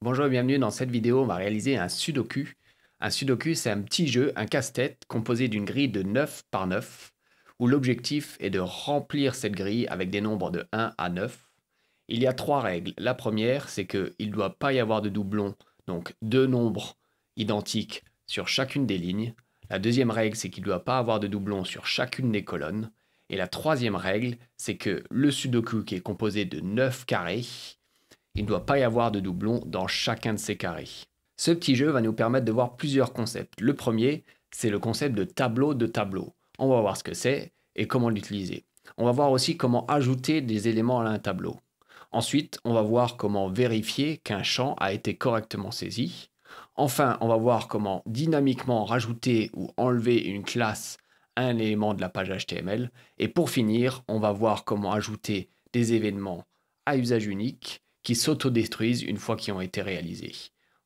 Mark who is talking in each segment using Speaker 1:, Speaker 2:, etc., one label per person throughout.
Speaker 1: Bonjour et bienvenue dans cette vidéo, on va réaliser un sudoku. Un sudoku, c'est un petit jeu, un casse-tête composé d'une grille de 9 par 9, où l'objectif est de remplir cette grille avec des nombres de 1 à 9. Il y a 3 règles. La première, c'est qu'il ne doit pas y avoir de doublons, donc 2 nombres identiques sur chacune des lignes. La deuxième règle, c'est qu'il ne doit pas avoir de doublons sur chacune des colonnes. Et la troisième règle, c'est que le sudoku qui est composé de 9 carrés, il ne doit pas y avoir de doublons dans chacun de ces carrés. Ce petit jeu va nous permettre de voir plusieurs concepts. Le premier, c'est le concept de tableau de tableau. On va voir ce que c'est et comment l'utiliser. On va voir aussi comment ajouter des éléments à un tableau. Ensuite, on va voir comment vérifier qu'un champ a été correctement saisi. Enfin, on va voir comment dynamiquement rajouter ou enlever une classe à un élément de la page HTML. Et pour finir, on va voir comment ajouter des événements à usage unique qui s'autodestruisent une fois qu'ils ont été réalisés.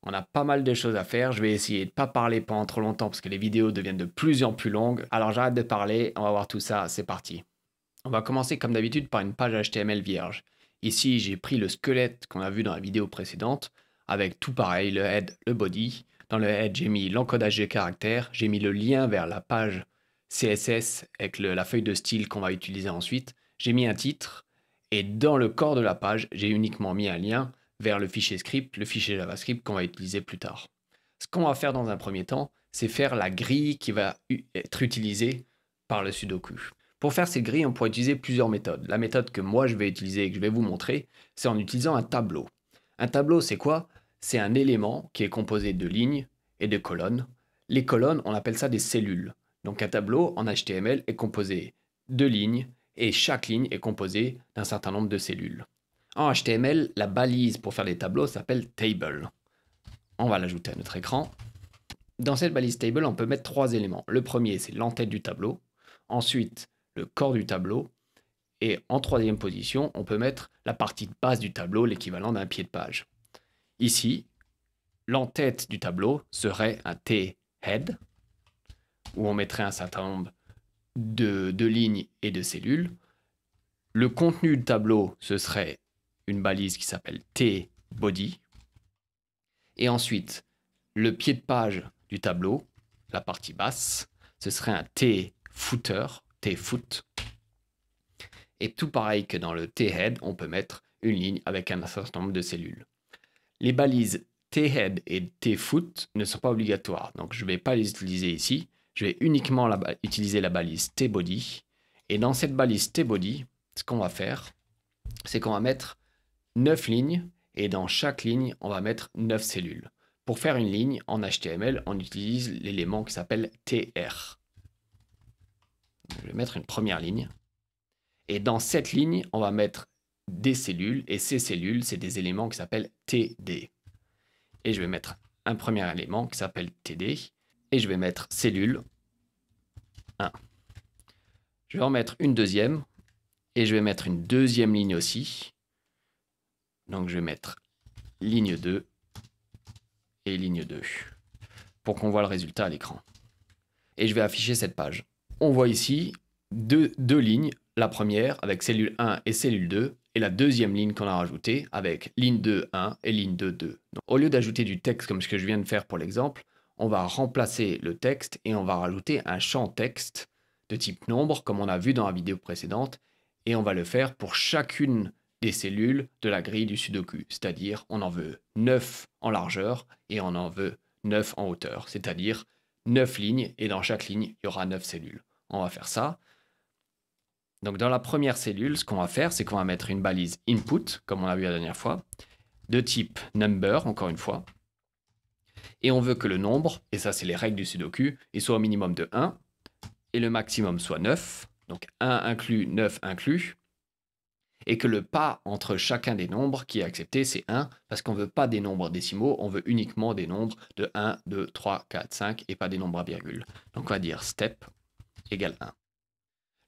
Speaker 1: On a pas mal de choses à faire, je vais essayer de ne pas parler pendant trop longtemps parce que les vidéos deviennent de plus en plus longues. Alors j'arrête de parler, on va voir tout ça, c'est parti. On va commencer comme d'habitude par une page HTML vierge. Ici j'ai pris le squelette qu'on a vu dans la vidéo précédente, avec tout pareil, le head, le body. Dans le head j'ai mis l'encodage des caractères, j'ai mis le lien vers la page CSS avec la feuille de style qu'on va utiliser ensuite. J'ai mis un titre. Et dans le corps de la page, j'ai uniquement mis un lien vers le fichier script, le fichier JavaScript qu'on va utiliser plus tard. Ce qu'on va faire dans un premier temps, c'est faire la grille qui va être utilisée par le sudoku. Pour faire cette grille, on pourrait utiliser plusieurs méthodes. La méthode que moi je vais utiliser et que je vais vous montrer, c'est en utilisant un tableau. Un tableau, c'est quoi? C'est un élément qui est composé de lignes et de colonnes. Les colonnes, on appelle ça des cellules. Donc un tableau en HTML est composé de lignes, et chaque ligne est composée d'un certain nombre de cellules. En HTML, la balise pour faire des tableaux s'appelle table. On va l'ajouter à notre écran. Dans cette balise table, on peut mettre 3 éléments. Le premier, c'est l'entête du tableau. Ensuite, le corps du tableau. Et en troisième position, on peut mettre la partie de base du tableau, l'équivalent d'un pied de page. Ici, l'entête du tableau serait un T-head, où on mettrait un certain nombre de lignes et de cellules. Le contenu du tableau, ce serait une balise qui s'appelle T-body. Et ensuite, le pied de page du tableau, la partie basse, ce serait un T-footer, T-foot. Et tout pareil que dans le T-head, on peut mettre une ligne avec un certain nombre de cellules. Les balises T-head et T-foot ne sont pas obligatoires, donc je ne vais pas les utiliser ici. Je vais uniquement utiliser la balise T-body. Et dans cette balise T-body, ce qu'on va faire, c'est qu'on va mettre 9 lignes et dans chaque ligne, on va mettre 9 cellules. Pour faire une ligne en HTML, on utilise l'élément qui s'appelle TR. Je vais mettre une première ligne. Et dans cette ligne, on va mettre des cellules et ces cellules, c'est des éléments qui s'appellent TD. Et je vais mettre un premier élément qui s'appelle TD et je vais mettre cellule 1. Je vais en mettre une deuxième et je vais mettre une deuxième ligne aussi. Donc je vais mettre ligne 2 et ligne 2 pour qu'on voit le résultat à l'écran. Et je vais afficher cette page. On voit ici deux lignes, la première avec cellule 1 et cellule 2 et la deuxième ligne qu'on a rajoutée avec ligne 2, 1 et ligne 2, 2. Donc, au lieu d'ajouter du texte comme ce que je viens de faire pour l'exemple, on va remplacer le texte et on va rajouter un champ texte de type nombre comme on a vu dans la vidéo précédente et on va le faire pour chacune des cellules de la grille du sudoku, c'est-à-dire on en veut 9 en largeur et on en veut 9 en hauteur, c'est-à-dire 9 lignes et dans chaque ligne, il y aura 9 cellules. On va faire ça. Donc dans la première cellule, ce qu'on va faire, c'est qu'on va mettre une balise input, comme on a vu la dernière fois, de type number, encore une fois. Et on veut que le nombre, et ça c'est les règles du sudoku, il soit au minimum de 1 et le maximum soit 9. Donc 1 inclus, 9 inclus. Et que le pas entre chacun des nombres qui est accepté, c'est 1, parce qu'on ne veut pas des nombres décimaux, on veut uniquement des nombres de 1, 2, 3, 4, 5, et pas des nombres à virgule. Donc on va dire step égale 1.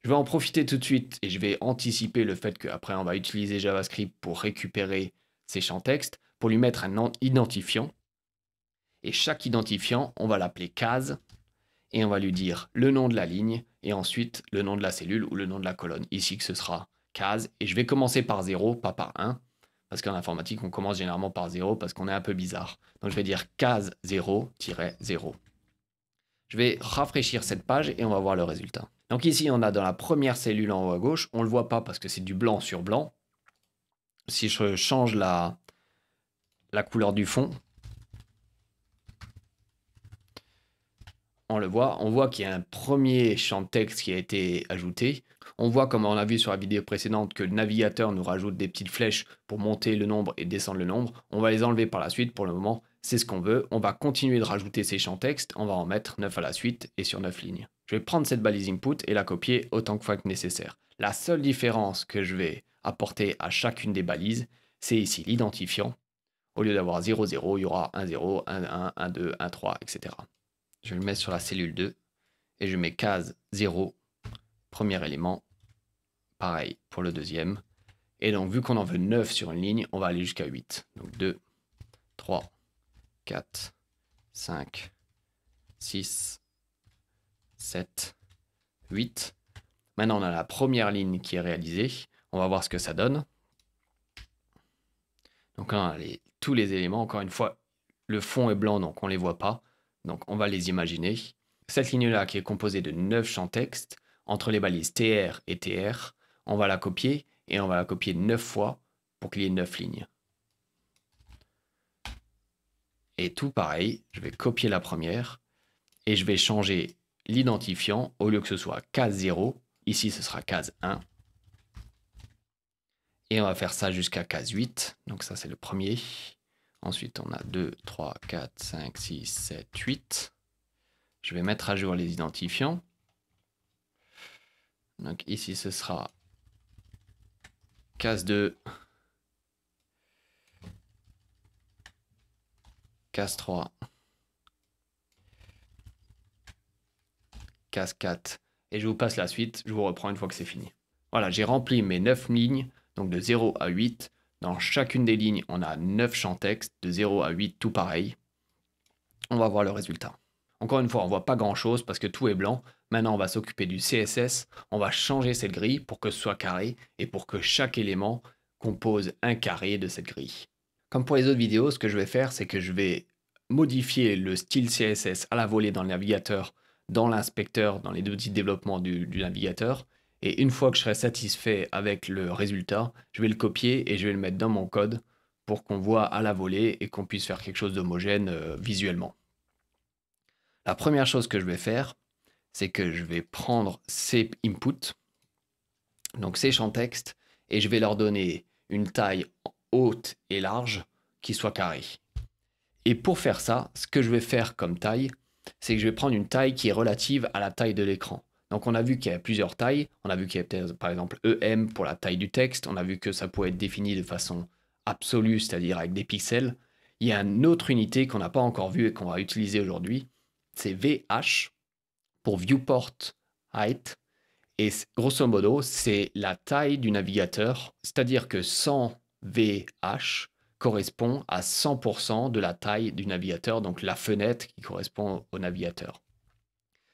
Speaker 1: Je vais en profiter tout de suite, et je vais anticiper le fait qu'après on va utiliser JavaScript pour récupérer ces champs texte, pour lui mettre un identifiant. Et chaque identifiant, on va l'appeler case, et on va lui dire le nom de la ligne, et ensuite le nom de la cellule ou le nom de la colonne. Ici que ce sera case, et je vais commencer par 0, pas par 1, parce qu'en informatique, on commence généralement par 0 parce qu'on est un peu bizarre. Donc je vais dire case 0-0. Je vais rafraîchir cette page et on va voir le résultat. Donc ici, on a dans la première cellule en haut à gauche, on ne le voit pas parce que c'est du blanc sur blanc. Si je change la couleur du fond, on voit qu'il y a un premier champ de texte qui a été ajouté. On voit, comme on a vu sur la vidéo précédente, que le navigateur nous rajoute des petites flèches pour monter le nombre et descendre le nombre. On va les enlever par la suite. Pour le moment, c'est ce qu'on veut. On va continuer de rajouter ces champs texte. On va en mettre 9 à la suite et sur 9 lignes. Je vais prendre cette balise input et la copier autant de fois que nécessaire. La seule différence que je vais apporter à chacune des balises, c'est ici l'identifiant. Au lieu d'avoir 0, 0, il y aura 1, 0, 1, 1, 1, 2, 1, 3, etc. Je le mets sur la cellule 2 et je mets case 0, premier élément. Pareil pour le deuxième. Et donc, vu qu'on en veut 9 sur une ligne, on va aller jusqu'à 8. Donc 2, 3, 4, 5, 6, 7, 8. Maintenant, on a la première ligne qui est réalisée. On va voir ce que ça donne. Donc là, on a tous les éléments. Encore une fois, le fond est blanc, donc on ne les voit pas. Donc, on va les imaginer. Cette ligne-là, qui est composée de 9 champs texte, entre les balises TR et TR, on va la copier et on va la copier 9 fois pour qu'il y ait 9 lignes. Et tout pareil, je vais copier la première et je vais changer l'identifiant. Au lieu que ce soit case 0, ici ce sera case 1. Et on va faire ça jusqu'à case 8. Donc ça, c'est le premier. Ensuite, on a 2, 3, 4, 5, 6, 7, 8. Je vais mettre à jour les identifiants. Donc ici, ce sera case 2, case 3, case 4. Et je vous passe la suite. Je vous reprends une fois que c'est fini. Voilà, j'ai rempli mes 9 lignes, donc de 0 à 8. Dans chacune des lignes, on a 9 champs texte, de 0 à 8, tout pareil. On va voir le résultat. Encore une fois, on ne voit pas grand-chose parce que tout est blanc. Maintenant, on va s'occuper du CSS. On va changer cette grille pour que ce soit carré et pour que chaque élément compose un carré de cette grille. Comme pour les autres vidéos, ce que je vais faire, c'est que je vais modifier le style CSS à la volée dans le navigateur, dans l'inspecteur, dans les outils de développement du navigateur. Et une fois que je serai satisfait avec le résultat, je vais le copier et je vais le mettre dans mon code pour qu'on voit à la volée et qu'on puisse faire quelque chose d'homogène visuellement. La première chose que je vais faire, c'est que je vais prendre ces inputs, donc ces champs texte, et je vais leur donner une taille haute et large qui soit carrée. Et pour faire ça, ce que je vais faire comme taille, c'est que je vais prendre une taille qui est relative à la taille de l'écran. Donc on a vu qu'il y a plusieurs tailles. On a vu qu'il y a par exemple EM pour la taille du texte. On a vu que ça pouvait être défini de façon absolue, c'est-à-dire avec des pixels. Il y a une autre unité qu'on n'a pas encore vue et qu'on va utiliser aujourd'hui. C'est VH pour Viewport Height. Et grosso modo, c'est la taille du navigateur. C'est-à-dire que 100 VH correspond à 100% de la taille du navigateur, donc la fenêtre qui correspond au navigateur.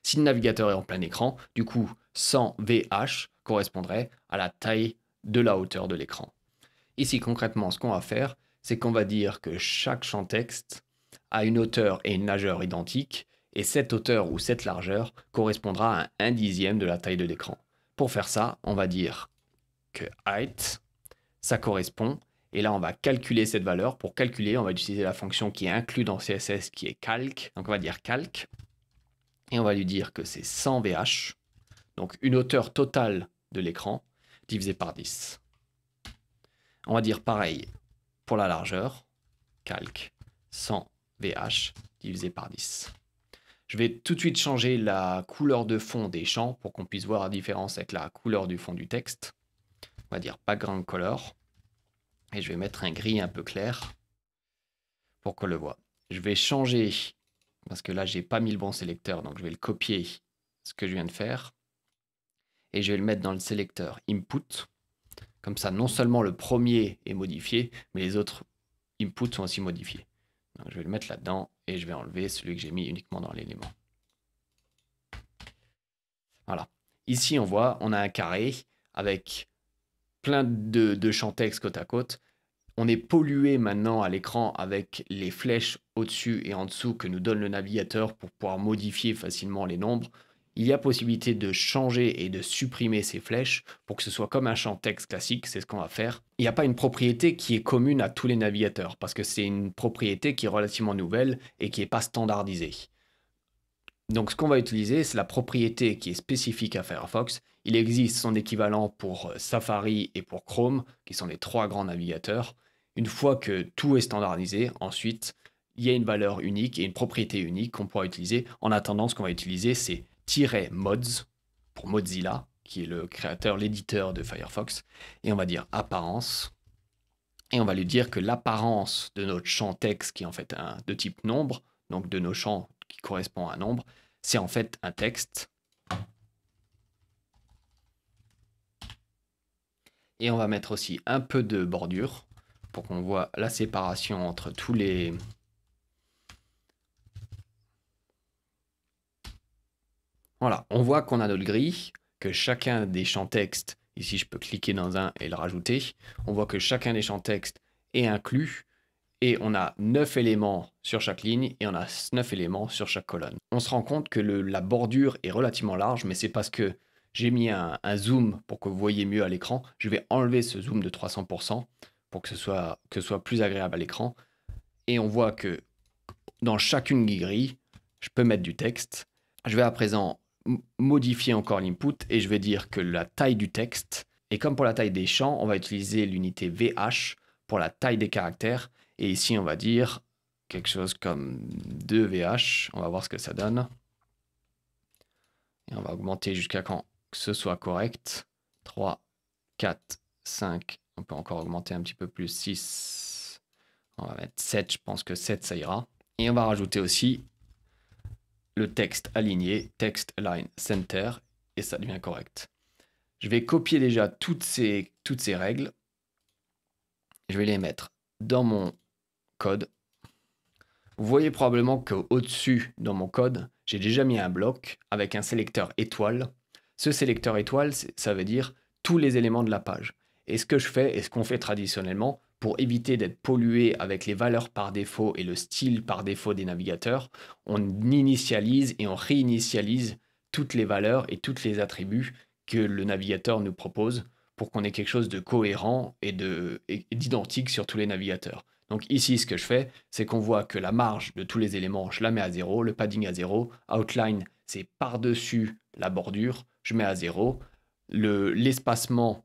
Speaker 1: Si le navigateur est en plein écran, du coup, 100 VH correspondrait à la taille de la hauteur de l'écran. Ici, concrètement, ce qu'on va faire, c'est qu'on va dire que chaque champ texte a une hauteur et une largeur identiques, et cette hauteur ou cette largeur correspondra à 1/10 de la taille de l'écran. Pour faire ça, on va dire que height, ça correspond. Et là, on va calculer cette valeur. Pour calculer, on va utiliser la fonction qui est inclue dans CSS, qui est calc. Donc, on va dire calc. Et on va lui dire que c'est 100 VH. Donc, une hauteur totale de l'écran divisé par 10. On va dire pareil pour la largeur. Calc 100 VH divisé par 10. Je vais tout de suite changer la couleur de fond des champs pour qu'on puisse voir la différence avec la couleur du fond du texte. On va dire background color. Et je vais mettre un gris un peu clair pour qu'on le voit. Je vais changer, parce que là, j'ai pas mis le bon sélecteur, donc je vais le copier, ce que je viens de faire. Et je vais le mettre dans le sélecteur input. Comme ça, non seulement le premier est modifié, mais les autres inputs sont aussi modifiés. Donc, je vais le mettre là-dedans et je vais enlever celui que j'ai mis uniquement dans l'élément. Voilà. Ici, on voit, on a un carré avec plein de champs texte côte à côte. On est pollué maintenant à l'écran avec les flèches au-dessus et en dessous que nous donne le navigateur pour pouvoir modifier facilement les nombres. Il y a possibilité de changer et de supprimer ces flèches pour que ce soit comme un champ texte classique, c'est ce qu'on va faire. Il n'y a pas une propriété qui est commune à tous les navigateurs parce que c'est une propriété qui est relativement nouvelle et qui n'est pas standardisée. Donc ce qu'on va utiliser, c'est la propriété qui est spécifique à Firefox. Il existe son équivalent pour Safari et pour Chrome, qui sont les trois grands navigateurs. Une fois que tout est standardisé, ensuite, il y a une valeur unique et une propriété unique qu'on pourra utiliser. En attendant, ce qu'on va utiliser, c'est -mods pour Mozilla, qui est le créateur, l'éditeur de Firefox. Et on va dire apparence. Et on va lui dire que l'apparence de notre champ texte, qui est en fait de type nombre, donc de nos champs qui correspond à un nombre, c'est en fait un texte. Et on va mettre aussi un peu de bordure pour qu'on voit la séparation entre tous les... Voilà, on voit qu'on a notre grille, que chacun des champs texte, ici je peux cliquer dans un et le rajouter, on voit que chacun des champs texte est inclus, et on a 9 éléments sur chaque ligne et on a 9 éléments sur chaque colonne. On se rend compte que la bordure est relativement large, mais c'est parce que j'ai mis un zoom pour que vous voyez mieux à l'écran. Je vais enlever ce zoom de 300% pour que ce soit plus agréable à l'écran. Et on voit que dans chacune des grilles, je peux mettre du texte. Je vais à présent modifier encore l'input et je vais dire que la taille du texte, et comme pour la taille des champs, on va utiliser l'unité VH pour la taille des caractères. Et ici, on va dire quelque chose comme 2 VH. On va voir ce que ça donne. Et on va augmenter jusqu'à quand ce soit correct. 3, 4, 5. On peut encore augmenter un petit peu plus. 6. On va mettre 7. Je pense que 7, ça ira. Et on va rajouter aussi le texte aligné, text align center. Et ça devient correct. Je vais copier déjà toutes ces règles. Je vais les mettre dans mon code. Vous voyez probablement qu'au-dessus, dans mon code, j'ai déjà mis un bloc avec un sélecteur étoile. Ce sélecteur étoile, ça veut dire tous les éléments de la page. Et ce que je fais, et ce qu'on fait traditionnellement, pour éviter d'être pollué avec les valeurs par défaut et le style par défaut des navigateurs, on initialise et on réinitialise toutes les valeurs et tous les attributs que le navigateur nous propose pour qu'on ait quelque chose de cohérent et d'identique sur tous les navigateurs. Donc ici, ce que je fais, c'est qu'on voit que la marge de tous les éléments, je la mets à 0, le padding à 0, outline, c'est par-dessus la bordure, je mets à 0. L'espacement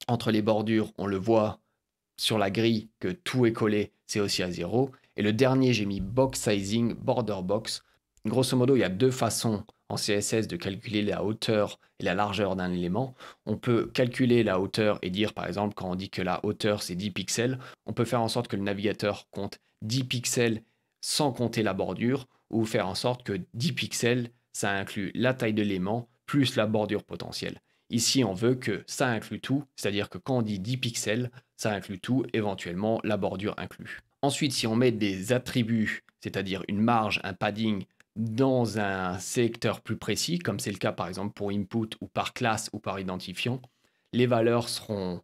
Speaker 1: entre les bordures, on le voit sur la grille que tout est collé, c'est aussi à 0. Et le dernier, j'ai mis box sizing, border box. Grosso modo, il y a deux façons en CSS de calculer la hauteur et la largeur d'un élément. On peut calculer la hauteur et dire, par exemple, quand on dit que la hauteur c'est 10 pixels, on peut faire en sorte que le navigateur compte 10 pixels sans compter la bordure, ou faire en sorte que 10 pixels, ça inclut la taille de l'élément plus la bordure potentielle. Ici, on veut que ça inclut tout, c'est-à-dire que quand on dit 10 pixels, ça inclut tout, éventuellement la bordure inclue. Ensuite, si on met des attributs, c'est-à-dire une marge, un padding, dans un sélecteur plus précis, comme c'est le cas par exemple pour input ou par classe ou par identifiant, les valeurs sont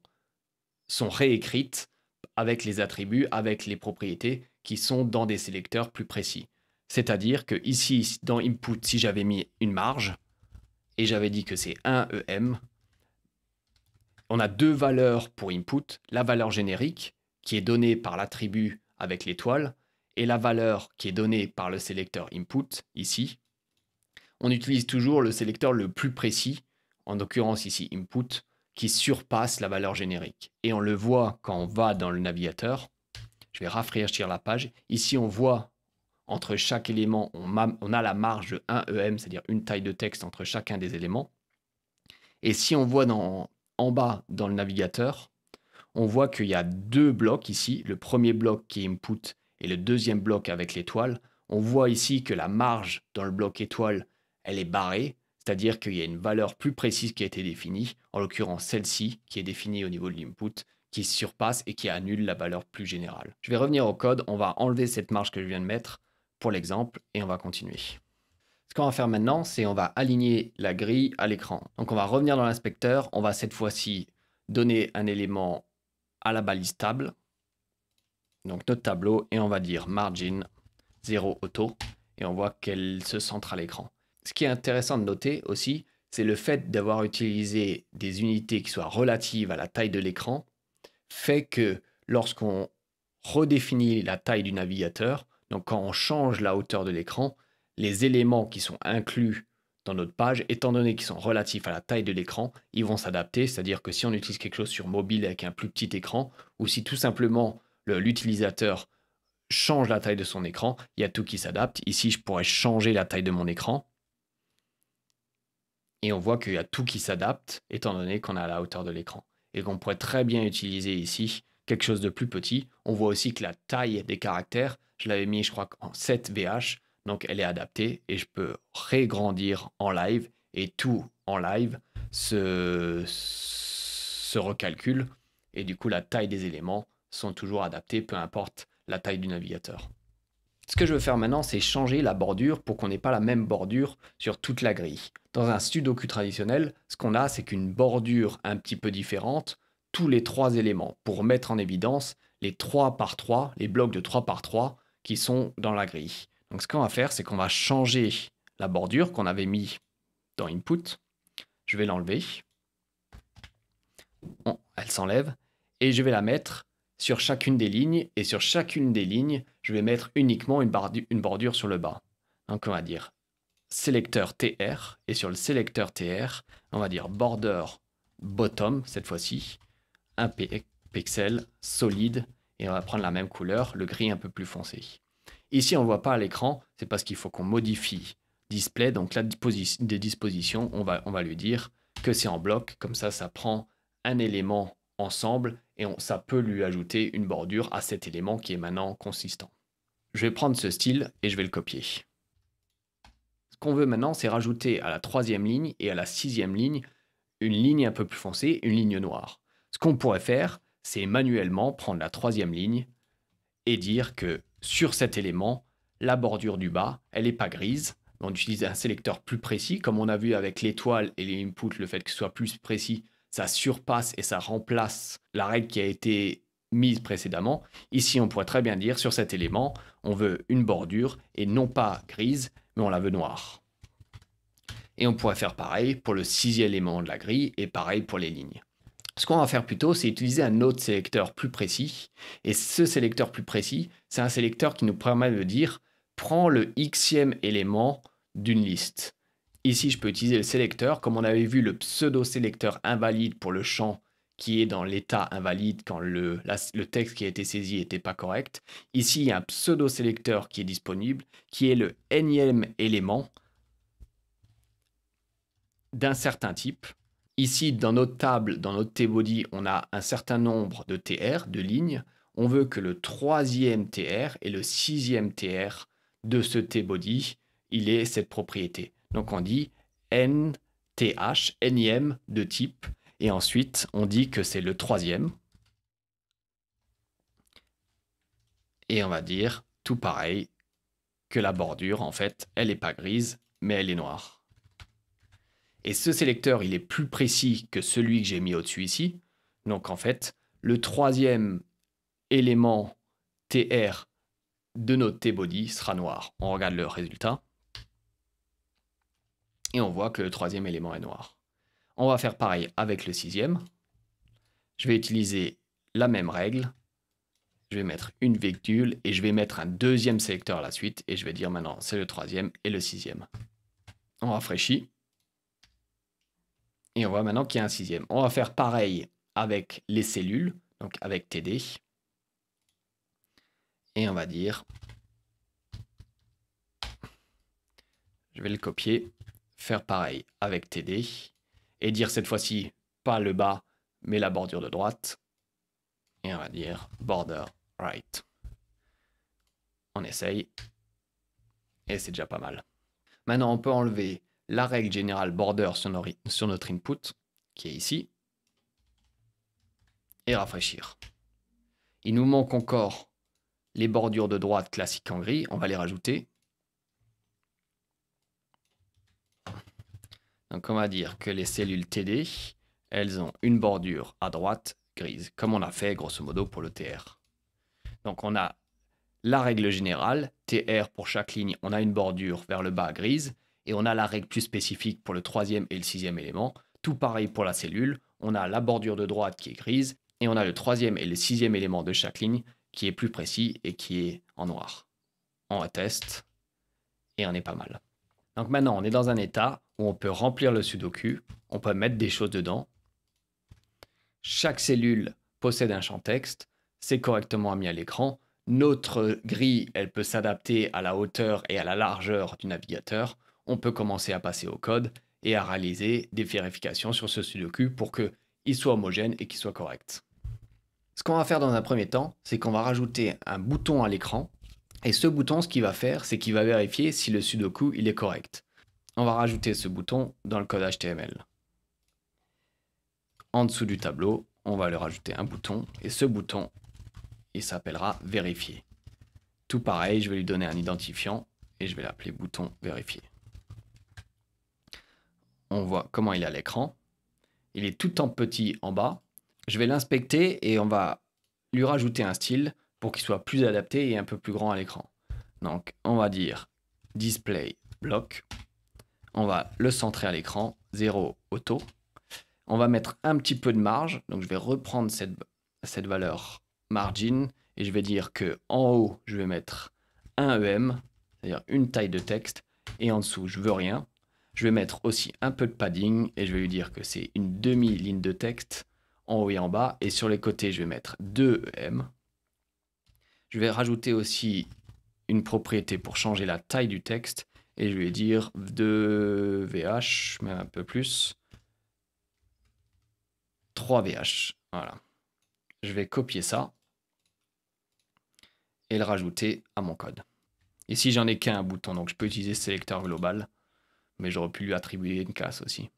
Speaker 1: réécrites avec les attributs, avec les propriétés qui sont dans des sélecteurs plus précis. C'est-à-dire que ici, dans input, si j'avais mis une marge et j'avais dit que c'est 1 EM, on a deux valeurs pour input, la valeur générique qui est donnée par l'attribut avec l'étoile et la valeur qui est donnée par le sélecteur input, ici. On utilise toujours le sélecteur le plus précis, en l'occurrence ici input, qui surpasse la valeur générique. Et on le voit quand on va dans le navigateur. Je vais rafraîchir la page. Ici, on voit entre chaque élément, on a la marge de 1 EM, c'est-à-dire une taille de texte entre chacun des éléments. Et si on voit en bas dans le navigateur, on voit qu'il y a deux blocs ici. Le premier bloc qui est input et le deuxième bloc avec l'étoile. On voit ici que la marge dans le bloc étoile, elle est barrée, c'est-à-dire qu'il y a une valeur plus précise qui a été définie, en l'occurrence celle-ci, qui est définie au niveau de l'input, qui surpasse et qui annule la valeur plus générale. Je vais revenir au code, on va enlever cette marge que je viens de mettre pour l'exemple et on va continuer. Ce qu'on va faire maintenant, c'est on va aligner la grille à l'écran. Donc on va revenir dans l'inspecteur, on va cette fois-ci donner un élément à la balise table. donc notre tableau, et on va dire margin 0 auto, et on voit qu'elle se centre à l'écran. Ce qui est intéressant de noter aussi, c'est le fait d'avoir utilisé des unités qui soient relatives à la taille de l'écran, fait que lorsqu'on redéfinit la taille du navigateur, donc quand on change la hauteur de l'écran, les éléments qui sont inclus dans notre page, étant donné qu'ils sont relatifs à la taille de l'écran, ils vont s'adapter, c'est-à-dire que si on utilise quelque chose sur mobile avec un plus petit écran, ou si tout simplement l'utilisateur change la taille de son écran, il y a tout qui s'adapte. Ici, je pourrais changer la taille de mon écran. Et on voit qu'il y a tout qui s'adapte, étant donné qu'on est à la hauteur de l'écran. Et qu'on pourrait très bien utiliser ici quelque chose de plus petit. On voit aussi que la taille des caractères, je l'avais mis, je crois, en 7 VH. Donc, elle est adaptée et je peux régrandir en live. Et tout en live se recalcule. Et du coup, la taille des éléments sont toujours adaptés, peu importe la taille du navigateur. Ce que je veux faire maintenant, c'est changer la bordure pour qu'on n'ait pas la même bordure sur toute la grille. Dans un sudoku traditionnel, ce qu'on a, c'est qu'une bordure un petit peu différente, tous les 3 éléments, pour mettre en évidence les 3 par 3, les blocs de 3 par 3 qui sont dans la grille. Donc ce qu'on va faire, c'est qu'on va changer la bordure qu'on avait mis dans Input. Je vais l'enlever. Bon, elle s'enlève. Et je vais la mettre sur chacune des lignes. Et sur chacune des lignes, je vais mettre uniquement une bordure sur le bas. Donc on va dire sélecteur TR. Et sur le sélecteur TR, on va dire border bottom cette fois-ci. Un pixel solide. Et on va prendre la même couleur, le gris un peu plus foncé. Ici, on ne voit pas à l'écran. C'est parce qu'il faut qu'on modifie display. Donc la des dispositions, on va lui dire que c'est en bloc. Comme ça prend un élément ensemble et ça peut lui ajouter une bordure à cet élément qui est maintenant consistant. Je vais prendre ce style et je vais le copier. Ce qu'on veut maintenant, c'est rajouter à la 3e ligne et à la 6e ligne une ligne un peu plus foncée, une ligne noire. Ce qu'on pourrait faire, c'est manuellement prendre la 3e ligne et dire que sur cet élément, la bordure du bas, elle n'est pas grise. On utilise un sélecteur plus précis, comme on a vu avec l'étoile et les inputs, le fait que ce soit plus précis, ça surpasse et ça remplace la règle qui a été mise précédemment. Ici, on pourrait très bien dire, sur cet élément, on veut une bordure et non pas grise, mais on la veut noire. Et on pourrait faire pareil pour le 6e élément de la grille et pareil pour les lignes. Ce qu'on va faire plutôt, c'est utiliser un autre sélecteur plus précis. Et ce sélecteur plus précis, c'est un sélecteur qui nous permet de dire « prends le xème élément d'une liste ». Ici, je peux utiliser le sélecteur, comme on avait vu le pseudo-sélecteur invalide pour le champ qui est dans l'état invalide quand le texte qui a été saisi n'était pas correct. Ici, il y a un pseudo-sélecteur qui est disponible, qui est le nème élément d'un certain type. Ici, dans notre table, dans notre tbody, on a un certain nombre de TR, de lignes. On veut que le 3e TR et le 6e TR de ce tbody, il ait cette propriété. Donc on dit NTH, nème de type, et ensuite on dit que c'est le 3e. Et on va dire tout pareil, que la bordure, en fait, elle n'est pas grise, mais elle est noire. Et ce sélecteur, il est plus précis que celui que j'ai mis au-dessus ici. Donc en fait, le 3e élément TR de notre tbody sera noir. On regarde le résultat. Et on voit que le 3e élément est noir. On va faire pareil avec le 6e. Je vais utiliser la même règle. Je vais mettre une virgule et je vais mettre un 2e sélecteur à la suite. Et je vais dire maintenant, c'est le 3e et le 6e. On rafraîchit. Et on voit maintenant qu'il y a un 6e. On va faire pareil avec les cellules, donc avec TD. Et on va dire, je vais le copier, faire pareil avec TD. Et dire cette fois-ci, pas le bas, mais la bordure de droite. Et on va dire border right. On essaye. Et c'est déjà pas mal. Maintenant, on peut enlever la règle générale border sur notre input, qui est ici, et rafraîchir. Il nous manque encore les bordures de droite classiques en gris, on va les rajouter. Donc on va dire que les cellules TD, elles ont une bordure à droite grise, comme on a fait grosso modo pour le TR. Donc on a la règle générale, TR pour chaque ligne, on a une bordure vers le bas grise, et on a la règle plus spécifique pour le troisième et le sixième élément. Tout pareil pour la cellule, on a la bordure de droite qui est grise, et on a le troisième et le sixième élément de chaque ligne qui est plus précis et qui est en noir. On reteste, et on est pas mal. Donc maintenant, on est dans un état où on peut remplir le sudoku, on peut mettre des choses dedans. Chaque cellule possède un champ texte, c'est correctement mis à l'écran. Notre grille, elle peut s'adapter à la hauteur et à la largeur du navigateur. On peut commencer à passer au code et à réaliser des vérifications sur ce sudoku pour qu'il soit homogène et qu'il soit correct. Ce qu'on va faire dans un premier temps, c'est qu'on va rajouter un bouton à l'écran. Et ce bouton, ce qu'il va faire, c'est qu'il va vérifier si le sudoku il est correct. On va rajouter ce bouton dans le code HTML. En dessous du tableau, on va leur rajouter un bouton. Et ce bouton, il s'appellera vérifier. Tout pareil, je vais lui donner un identifiant et je vais l'appeler bouton vérifier. On voit comment il est à l'écran. Il est tout en petit en bas. Je vais l'inspecter et on va lui rajouter un style pour qu'il soit plus adapté et un peu plus grand à l'écran. Donc, on va dire display block. On va le centrer à l'écran, 0 auto. On va mettre un petit peu de marge. Donc, je vais reprendre cette valeur margin et je vais dire que en haut, je vais mettre un EM, c'est-à-dire une taille de texte, et en dessous, je veux rien. Je vais mettre aussi un peu de padding et je vais lui dire que c'est une demi-ligne de texte en haut et en bas. Et sur les côtés, je vais mettre 2 EM. Je vais rajouter aussi une propriété pour changer la taille du texte et je vais dire 2 VH, même un peu plus, 3 VH. Voilà. Je vais copier ça et le rajouter à mon code. Ici, j'en ai qu'un bouton, donc je peux utiliser sélecteur global, mais j'aurais pu lui attribuer une classe aussi.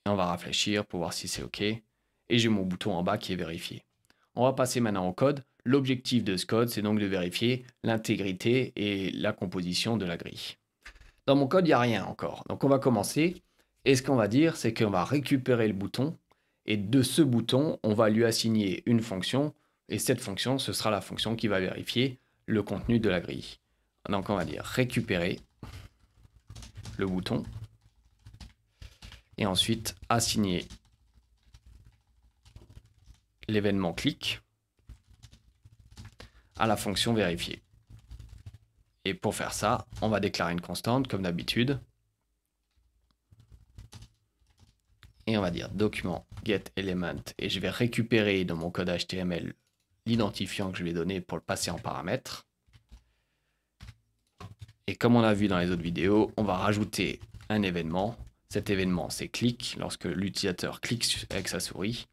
Speaker 1: Et on va réfléchir pour voir si c'est OK. Et j'ai mon bouton en bas qui est vérifié. On va passer maintenant au code. L'objectif de ce code, c'est donc de vérifier l'intégrité et la composition de la grille. Dans mon code, il n'y a rien encore. Donc on va commencer. Et ce qu'on va dire, c'est qu'on va récupérer le bouton. Et de ce bouton, on va lui assigner une fonction. Et cette fonction, ce sera la fonction qui va vérifier le contenu de la grille. Donc on va dire récupérer le bouton. Et ensuite assigner l'événement clic à la fonction vérifier. Et pour faire ça, on va déclarer une constante comme d'habitude. Et on va dire document getElement et je vais récupérer dans mon code HTML l'identifiant que je lui ai donné pour le passer en paramètre. Et comme on a vu dans les autres vidéos, on va rajouter un événement. Cet événement, c'est clic, lorsque l'utilisateur clique avec sa souris.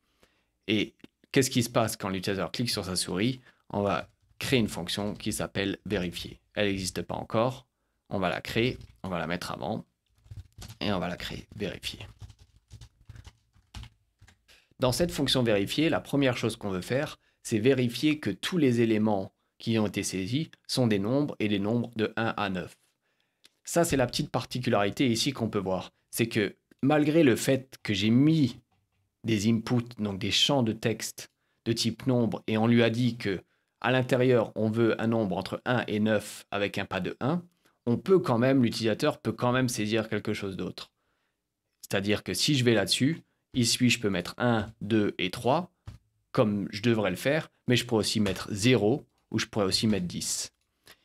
Speaker 1: Et qu'est-ce qui se passe quand l'utilisateur clique sur sa souris? On va créer une fonction qui s'appelle vérifier. Elle n'existe pas encore. On va la créer, on va la mettre avant et on va la créer vérifier. Dans cette fonction vérifier, la première chose qu'on veut faire, c'est vérifier que tous les éléments qui ont été saisis sont des nombres et des nombres de 1 à 9. Ça, c'est la petite particularité ici qu'on peut voir. C'est que malgré le fait que j'ai mis des inputs, donc des champs de texte de type nombre, et on lui a dit que à l'intérieur, on veut un nombre entre 1 et 9 avec un pas de 1, on peut quand même, l'utilisateur peut quand même saisir quelque chose d'autre. C'est-à-dire que si je vais là-dessus, ici, je peux mettre 1, 2 et 3, comme je devrais le faire, mais je pourrais aussi mettre 0 ou je pourrais aussi mettre 10.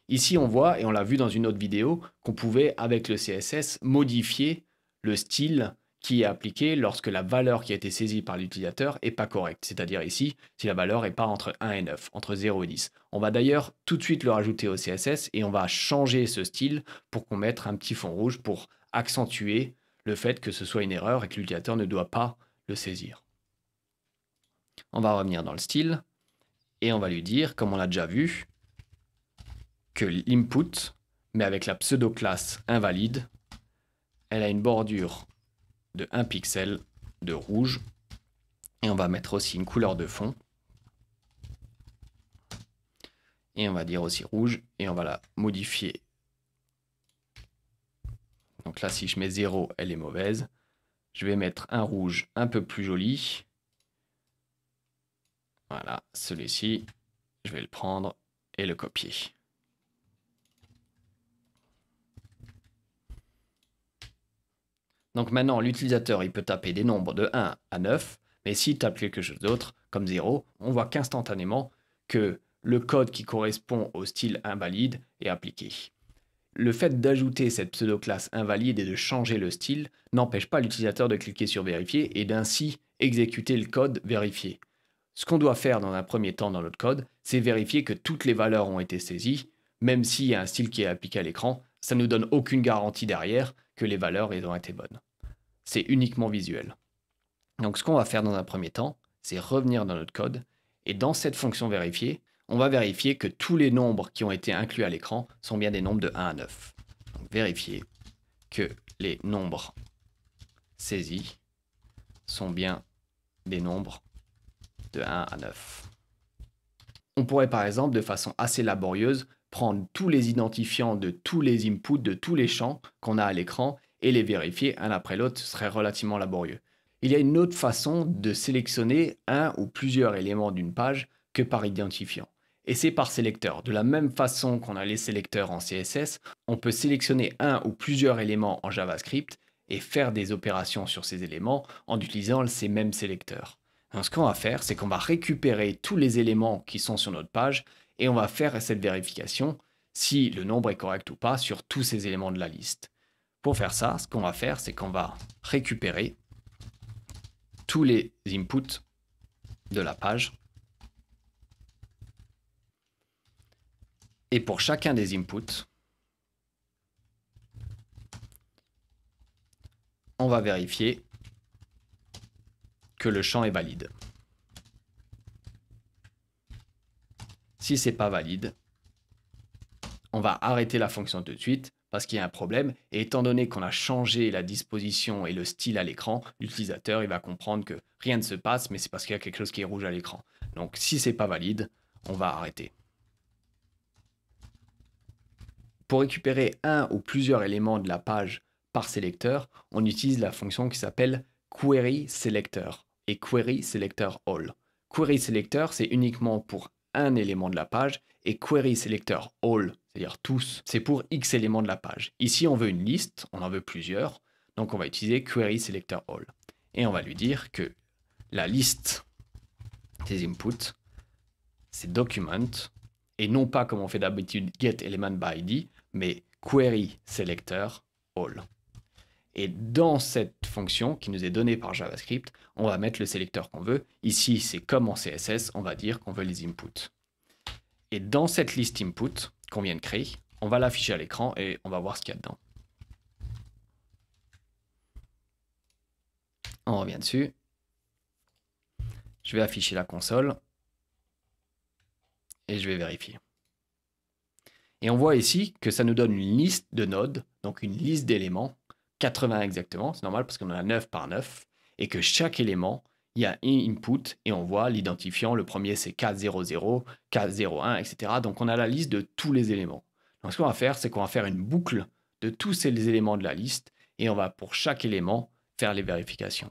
Speaker 1: Ici, on voit, et on l'a vu dans une autre vidéo, qu'on pouvait, avec le CSS, modifier le style qui est appliqué lorsque la valeur qui a été saisie par l'utilisateur n'est pas correcte. C'est-à-dire ici, si la valeur n'est pas entre 1 et 9, entre 0 et 10. On va d'ailleurs tout de suite le rajouter au CSS et on va changer ce style pour qu'on mette un petit fond rouge pour accentuer le fait que ce soit une erreur et que l'utilisateur ne doit pas le saisir. On va revenir dans le style et on va lui dire, comme on l'a déjà vu, que l'input, mais avec la pseudo-classe invalide, elle a une bordure de 1 pixel de rouge. Et on va mettre aussi une couleur de fond. Et on va dire aussi rouge. Et on va la modifier. Donc là, si je mets 0, elle est mauvaise. Je vais mettre un rouge un peu plus joli. Voilà, celui-ci. Je vais le prendre et le copier. Donc maintenant, l'utilisateur il peut taper des nombres de 1 à 9, mais s'il tape quelque chose d'autre, comme 0, on voit qu'instantanément que le code qui correspond au style invalide est appliqué. Le fait d'ajouter cette pseudo-classe invalide et de changer le style n'empêche pas l'utilisateur de cliquer sur vérifier et d'ainsi exécuter le code vérifié. Ce qu'on doit faire dans un premier temps dans notre code, c'est vérifier que toutes les valeurs ont été saisies, même s'il y a un style qui est appliqué à l'écran, ça ne nous donne aucune garantie derrière que les valeurs ont été bonnes. C'est uniquement visuel. Donc ce qu'on va faire dans un premier temps, c'est revenir dans notre code, et dans cette fonction vérifier, on va vérifier que tous les nombres qui ont été inclus à l'écran sont bien des nombres de 1 à 9. Donc vérifier que les nombres saisis sont bien des nombres de 1 à 9. On pourrait par exemple, de façon assez laborieuse, prendre tous les identifiants de tous les inputs, de tous les champs qu'on a à l'écran et les vérifier un après l'autre, ce serait relativement laborieux. Il y a une autre façon de sélectionner un ou plusieurs éléments d'une page que par identifiant. Et c'est par sélecteur. De la même façon qu'on a les sélecteurs en CSS, on peut sélectionner un ou plusieurs éléments en JavaScript et faire des opérations sur ces éléments en utilisant ces mêmes sélecteurs. Donc, ce qu'on va faire, c'est qu'on va récupérer tous les éléments qui sont sur notre page et on va faire cette vérification si le nombre est correct ou pas sur tous ces éléments de la liste. Pour faire ça, ce qu'on va faire, c'est qu'on va récupérer tous les inputs de la page. Et pour chacun des inputs, on va vérifier que le champ est valide. Si ce n'est pas valide, on va arrêter la fonction tout de suite parce qu'il y a un problème. Et étant donné qu'on a changé la disposition et le style à l'écran, l'utilisateur il va comprendre que rien ne se passe, mais c'est parce qu'il y a quelque chose qui est rouge à l'écran. Donc si ce n'est pas valide, on va arrêter. Pour récupérer un ou plusieurs éléments de la page par sélecteur, on utilise la fonction qui s'appelle Query Selector et Query Selector All. Query Selector, c'est uniquement pour un élément de la page et Query Selector All, c'est-à-dire tous, c'est pour X éléments de la page. Ici, on veut une liste, on en veut plusieurs, donc on va utiliser Query Selector All. Et on va lui dire que la liste des inputs, c'est document, et non pas comme on fait d'habitude get element by id, mais query selector all. Et dans cette fonction qui nous est donnée par JavaScript, on va mettre le sélecteur qu'on veut. Ici, c'est comme en CSS, on va dire qu'on veut les inputs. Et dans cette liste input qu'on vient de créer, on va l'afficher à l'écran et on va voir ce qu'il y a dedans. On revient dessus. Je vais afficher la console et je vais vérifier. Et on voit ici que ça nous donne une liste de nodes, donc une liste d'éléments, 80 exactement, c'est normal parce qu'on en a 9 par 9, et que chaque élément, il y a un input, et on voit l'identifiant, le premier c'est K00, K01, etc. Donc on a la liste de tous les éléments. Donc ce qu'on va faire, c'est qu'on va faire une boucle de tous ces éléments de la liste, et on va pour chaque élément faire les vérifications.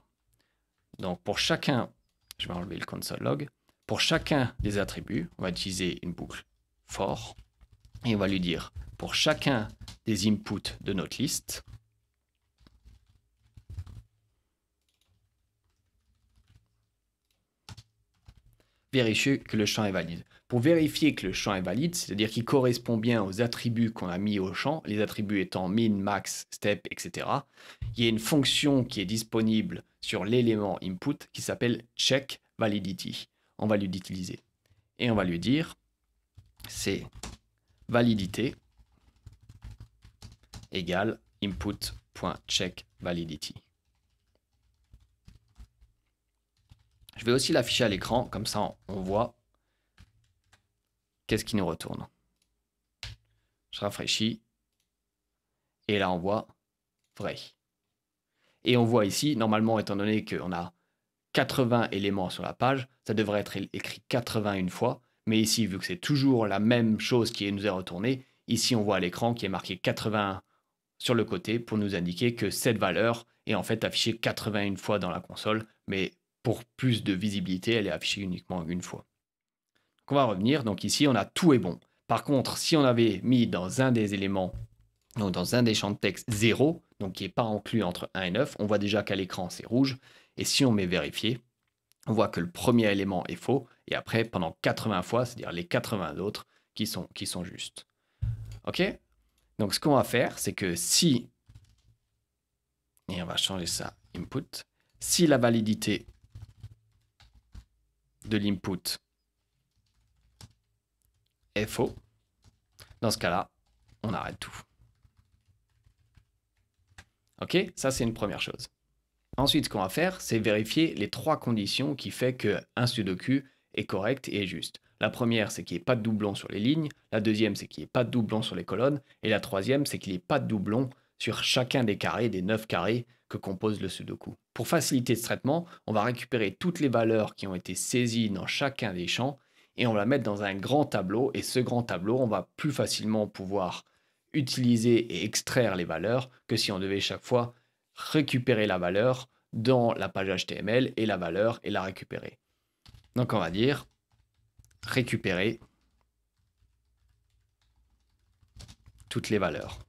Speaker 1: Donc pour chacun, je vais enlever le console log, pour chacun des attributs, on va utiliser une boucle for, et on va lui dire, pour chacun des inputs de notre liste, vérifier que le champ est valide. Pour vérifier que le champ est valide, c'est-à-dire qu'il correspond bien aux attributs qu'on a mis au champ, les attributs étant min, max, step, etc., il y a une fonction qui est disponible sur l'élément input qui s'appelle check validity. On va l'utiliser. Et on va lui dire, c'est validité égale input.checkValidity. Je vais aussi l'afficher à l'écran, comme ça on voit qu'est-ce qui nous retourne. Je rafraîchis, et là on voit vrai. Et on voit ici, normalement, étant donné qu'on a 80 éléments sur la page, ça devrait être écrit 81 fois, mais ici, vu que c'est toujours la même chose qui nous est retournée, ici on voit à l'écran qui est marqué 81 sur le côté pour nous indiquer que cette valeur est en fait affichée 81 fois dans la console, mais pour plus de visibilité, elle est affichée uniquement une fois. Donc on va revenir, donc ici on a tout est bon. Par contre, si on avait mis dans un des éléments, donc dans un des champs de texte 0, donc qui n'est pas inclus entre 1 et 9, on voit déjà qu'à l'écran c'est rouge. Et si on met vérifier, on voit que le premier élément est faux, et après, pendant 80 fois, c'est-à-dire les 80 autres qui sont justes. OK? Donc, ce qu'on va faire, c'est que si, et on va changer ça, input, si la validité de l'input est faux, dans ce cas-là, on arrête tout. OK? Ça, c'est une première chose. Ensuite, ce qu'on va faire, c'est vérifier les 3 conditions qui font qu'un sudoku est correct et est juste. La première, c'est qu'il n'y ait pas de doublon sur les lignes. La deuxième, c'est qu'il n'y ait pas de doublon sur les colonnes. Et la troisième, c'est qu'il n'y ait pas de doublon sur chacun des carrés, des 9 carrés que compose le sudoku. Pour faciliter ce traitement, on va récupérer toutes les valeurs qui ont été saisies dans chacun des champs et on va la mettre dans un grand tableau. Et ce grand tableau, on va plus facilement pouvoir utiliser et extraire les valeurs que si on devait chaque fois récupérer la valeur dans la page HTML et la valeur et la récupérer. Donc on va dire récupérer toutes les valeurs.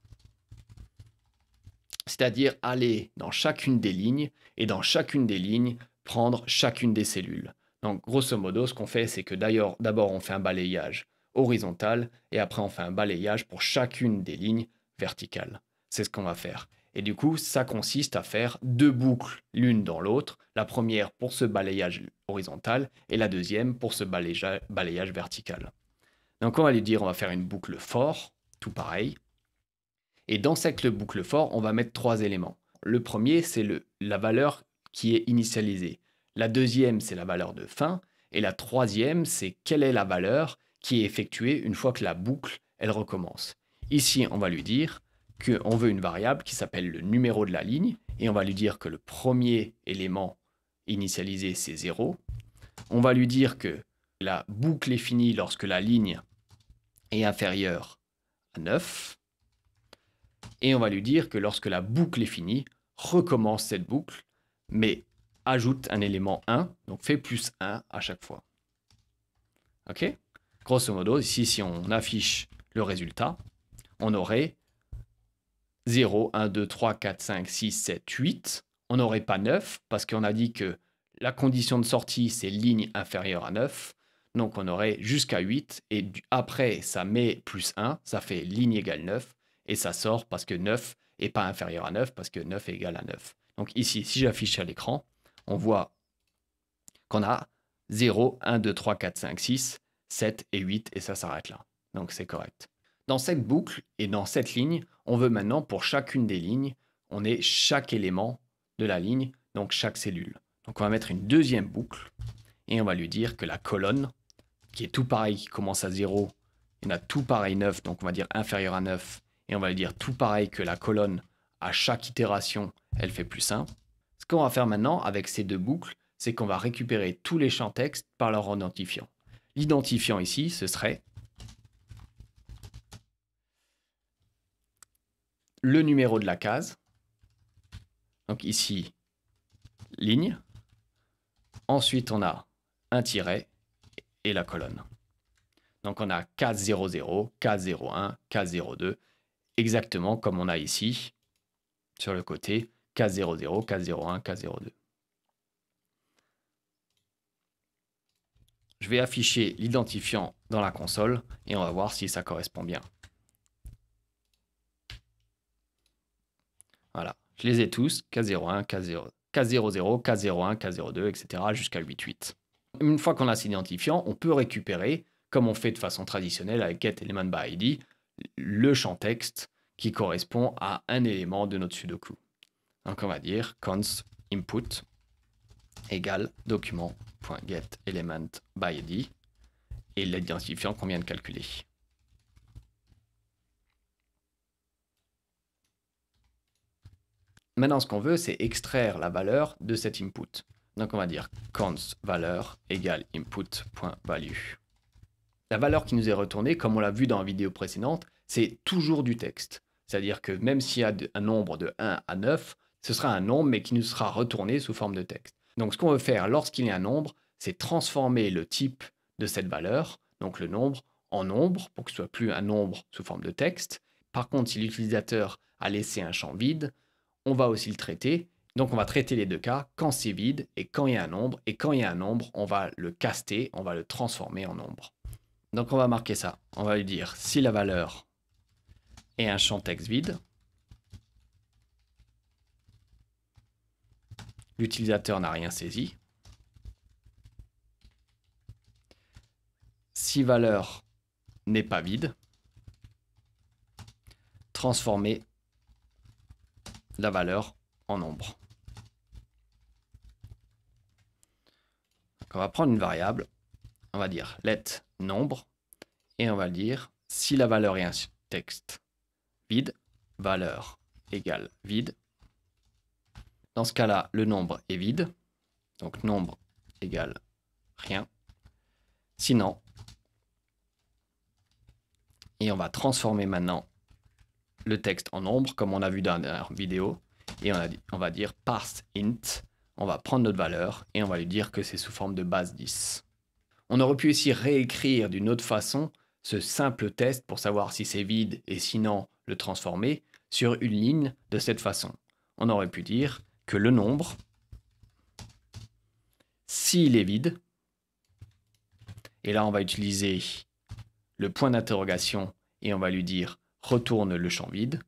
Speaker 1: C'est-à-dire aller dans chacune des lignes et dans chacune des lignes prendre chacune des cellules. Donc grosso modo, ce qu'on fait, c'est que d'abord on fait un balayage horizontal et après on fait un balayage pour chacune des lignes verticales. C'est ce qu'on va faire. Et du coup, ça consiste à faire 2 boucles l'une dans l'autre. La première pour ce balayage horizontal et la deuxième pour ce balayage vertical. Donc on va lui dire, on va faire une boucle for, tout pareil. Et dans cette boucle for, on va mettre 3 éléments. Le premier, c'est la valeur qui est initialisée. La deuxième, c'est la valeur de fin. Et la troisième, c'est quelle est la valeur qui est effectuée une fois que la boucle, elle recommence. Ici, on va lui dire qu'on veut une variable qui s'appelle le numéro de la ligne, et on va lui dire que le premier élément initialisé, c'est 0. On va lui dire que la boucle est finie lorsque la ligne est inférieure à 9. Et on va lui dire que lorsque la boucle est finie, recommence cette boucle, mais ajoute un élément 1, donc fait plus 1 à chaque fois. OK? Grosso modo, ici, si on affiche le résultat, on aurait 0, 1, 2, 3, 4, 5, 6, 7, 8. On n'aurait pas 9 parce qu'on a dit que la condition de sortie, c'est ligne inférieure à 9. Donc on aurait jusqu'à 8 et après, ça met plus 1, ça fait ligne égale 9 et ça sort parce que 9 n'est pas inférieur à 9 parce que 9 est égal à 9. Donc ici, si j'affiche à l'écran, on voit qu'on a 0, 1, 2, 3, 4, 5, 6, 7 et 8 et ça s'arrête là. Donc c'est correct. Dans cette boucle et dans cette ligne, on veut maintenant pour chacune des lignes, on ait chaque élément de la ligne, donc chaque cellule. Donc on va mettre une deuxième boucle et on va lui dire que la colonne, qui est tout pareil, qui commence à 0, il y en a tout pareil 9, donc on va dire inférieur à 9, et on va lui dire tout pareil que la colonne, à chaque itération, elle fait plus 1. Ce qu'on va faire maintenant avec ces deux boucles, c'est qu'on va récupérer tous les champs texte par leur identifiant. L'identifiant ici, ce serait le numéro de la case. Donc ici, ligne. Ensuite, on a un tiret et la colonne. Donc on a case 00, case 01, case 02, exactement comme on a ici sur le côté, case 00, case 01, case 02. Je vais afficher l'identifiant dans la console et on va voir si ça correspond bien. Voilà, je les ai tous, case 01, case 0, case 00, case 01, case 02, etc. jusqu'à 88. Une fois qu'on a cet identifiant, on peut récupérer, comme on fait de façon traditionnelle avec getElementById, le champ texte qui correspond à un élément de notre sudoku. Donc on va dire const input égale document.getElementById et l'identifiant qu'on vient de calculer. Maintenant, ce qu'on veut, c'est extraire la valeur de cet input. Donc on va dire const valeur égale input.value. La valeur qui nous est retournée, comme on l'a vu dans la vidéo précédente, c'est toujours du texte. C'est-à-dire que même s'il y a un nombre de 1 à 9, ce sera un nombre, mais qui nous sera retourné sous forme de texte. Donc ce qu'on veut faire lorsqu'il y a un nombre, c'est transformer le type de cette valeur. donc le nombre, en nombre, pour que ce soit plus un nombre sous forme de texte. Par contre, si l'utilisateur a laissé un champ vide, on va aussi le traiter. Donc on va traiter les deux cas, quand c'est vide et quand il y a un nombre. Et quand il y a un nombre, on va le caster, on va le transformer en nombre. Donc on va marquer ça. On va lui dire si la valeur est un champ texte vide, l'utilisateur n'a rien saisi. Si valeur n'est pas vide, transformer la valeur en nombre. Donc on va prendre une variable, on va dire let nombre, et on va dire si la valeur est un texte vide, valeur égale vide. Dans ce cas-là, le nombre est vide, donc nombre égale rien. Sinon, et on va transformer maintenant le texte en nombre, comme on a vu dans la dernière vidéo, et on va dire parse int, on va prendre notre valeur, et on va lui dire que c'est sous forme de base 10. On aurait pu ici réécrire d'une autre façon ce simple test pour savoir si c'est vide et sinon le transformer sur une ligne de cette façon. On aurait pu dire que le nombre, s'il est vide, et là on va utiliser le point d'interrogation et on va lui dire retourne le champ vide.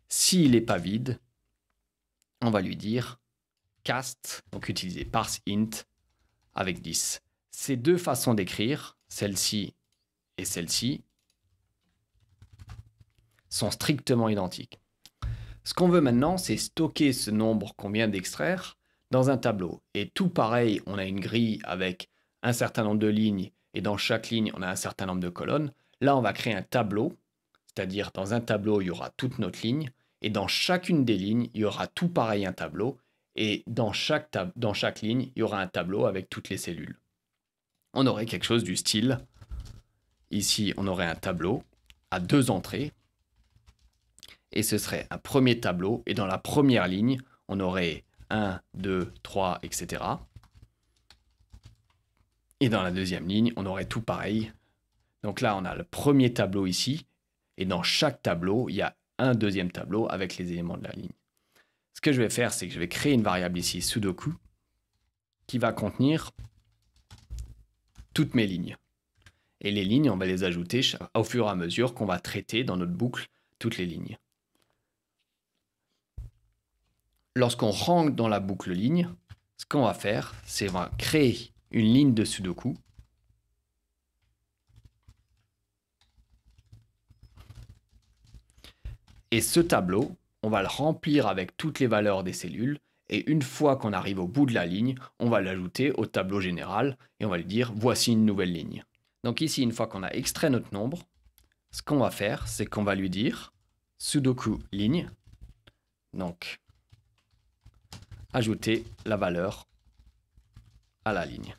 Speaker 1: S'il n'est pas vide, on va lui dire cast, donc utiliser parse int avec 10. Ces deux façons d'écrire, celle-ci et celle-ci, sont strictement identiques. Ce qu'on veut maintenant, c'est stocker ce nombre qu'on vient d'extraire dans un tableau. Et tout pareil, on a une grille avec un certain nombre de lignes et dans chaque ligne, on a un certain nombre de colonnes. Là, on va créer un tableau, c'est-à-dire dans un tableau, il y aura toute notre ligne et dans chacune des lignes, il y aura tout pareil un tableau et dans chaque ligne, il y aura un tableau avec toutes les cellules. On aurait quelque chose du style, ici, on aurait un tableau à 2 entrées. Et ce serait un premier tableau. Et dans la première ligne, on aurait 1, 2, 3, etc. Et dans la deuxième ligne, on aurait tout pareil. Donc là, on a le premier tableau ici. Et dans chaque tableau, il y a un deuxième tableau avec les éléments de la ligne. Ce que je vais faire, c'est que je vais créer une variable ici, sudoku, qui va contenir toutes mes lignes. Et les lignes, on va les ajouter au fur et à mesure qu'on va traiter dans notre boucle toutes les lignes. Lorsqu'on rentre dans la boucle ligne, ce qu'on va faire, c'est qu'on va créer une ligne de Sudoku. Et ce tableau, on va le remplir avec toutes les valeurs des cellules. Et une fois qu'on arrive au bout de la ligne, on va l'ajouter au tableau général et on va lui dire voici une nouvelle ligne. Donc ici, une fois qu'on a extrait notre nombre, ce qu'on va faire, c'est qu'on va lui dire Sudoku ligne. Donc, ajouter la valeur à la ligne.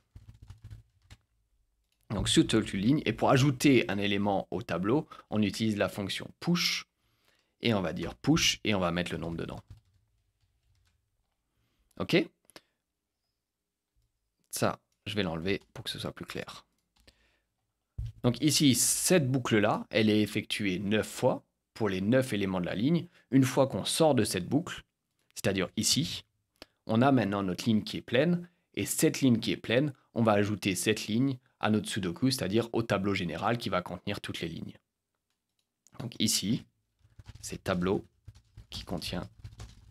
Speaker 1: Donc Sudoku ligne, et pour ajouter un élément au tableau, on utilise la fonction push, et on va dire push, et on va mettre le nombre dedans. Ok? Ça, je vais l'enlever pour que ce soit plus clair. Donc ici, cette boucle-là, elle est effectuée 9 fois pour les 9 éléments de la ligne. Une fois qu'on sort de cette boucle, c'est-à-dire ici, on a maintenant notre ligne qui est pleine, et cette ligne qui est pleine, on va ajouter cette ligne à notre Sudoku, c'est-à-dire au tableau général qui va contenir toutes les lignes. Donc ici, c'est tableau qui contient